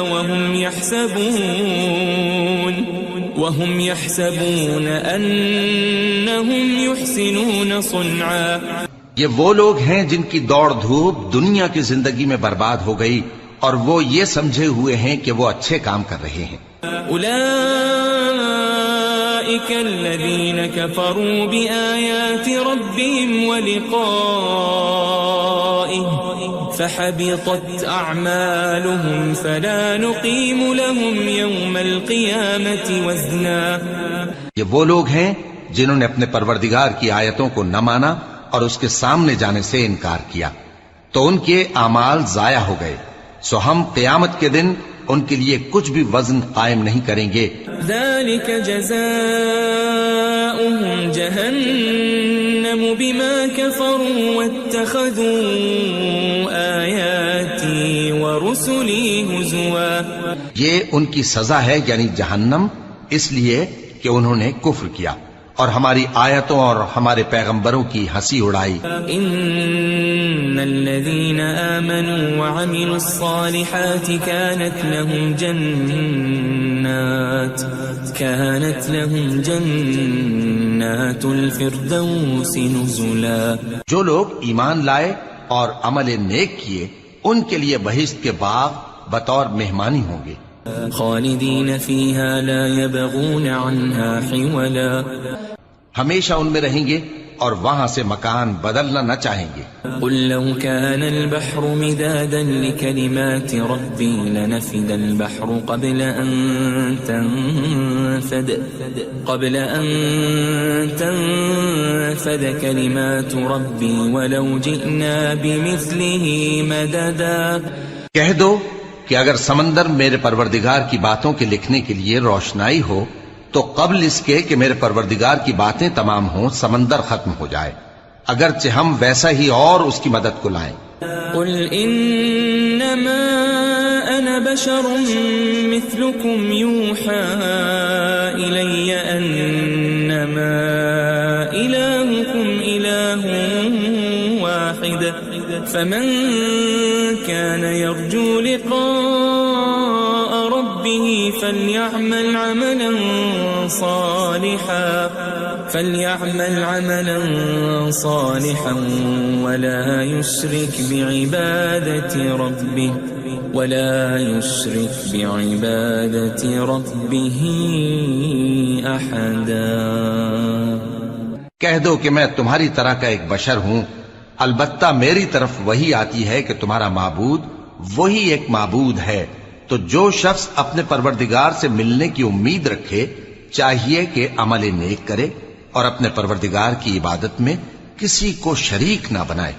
وهم يحسبون أنهم يحسنون صنعا. یہ وہ لوگ ہیں جن کی دوڑ دھوپ دنیا کی زندگی میں برباد ہو گئی اور وہ یہ سمجھے ہوئے ہیں کہ وہ اچھے کام کر رہے ہیں. أولئك الذين كفروا بآيات ربهم ولقائه فحبطت أعمالهم فلا نقيم لهم يوم القيامة وزنا. یہ وہ لوگ ہیں جنہوں نے اپنے پروردگار کی آیتوں کو نہ مانا اور اس کے سامنے جانے سے انکار کیا تو ان کے اعمال ضائع ہو گئے، سو ہم قیامت کے دن ان کے لیے کچھ بھی وزن قائم نہیں کریں گے. ذلك جزاؤهم جهنم بما كفروا واتخذوا آياتي ورسلي هزوا. یہ ان کی سزا ہے یعنی جہنم، اس لیے کہ انہوں نے کفر کیا اور ہماری آیتوں اور ہمارے پیغمبروں کی ہنسی اڑائی. ان الذين آمنوا وعملوا الصالحات كانت لهم جنات الفردوس نزلا. جو لوگ ایمان لائے اور عمل نیک کیے ان کے لیے بہشت کے باغ بطور مہمانی ہوں گے. خالدین فیہا لا یبغون عنہا حولا. ہمیشہ ان میں رہیں گے اور وہاں سے مکان بدلنا نہ چاہیں گے. قل لو كان البحر مدادا لكلمات ربي لنفد البحر قبل أن تنفد كلمات ربي ولو جئنا بمثله مددا. کہہ دو کہ اگر سمندر میرے پروردگار کی باتوں کے لکھنے کے لیے روشنائی ہو تو قبل اس کے کہ میرے پروردگار کی باتیں تمام ہوں سمندر ختم ہو جائے، اگرچہ ہم ویسا ہی اور اس کی مدد کو لائیں. قل انما انا بشر مثلكم يوحى الي انما الهكم اله واحد فمن كان يرجو لقاء ربه فليعمل عملا صالحا ولا يشرك بعبادة ربه أحدا. کہہ دو کہ میں تمہاری طرح کا ایک بشر ہوں، البتہ میری طرف وہی آتی ہے کہ تمہارا معبود وہی ایک معبود ہے. تو جو شخص اپنے پروردگار سے ملنے کی امید رکھے چاہیے کہ عمل نیک کرے اور اپنے پروردگار کی عبادت میں کسی کو شریک نہ بنائے.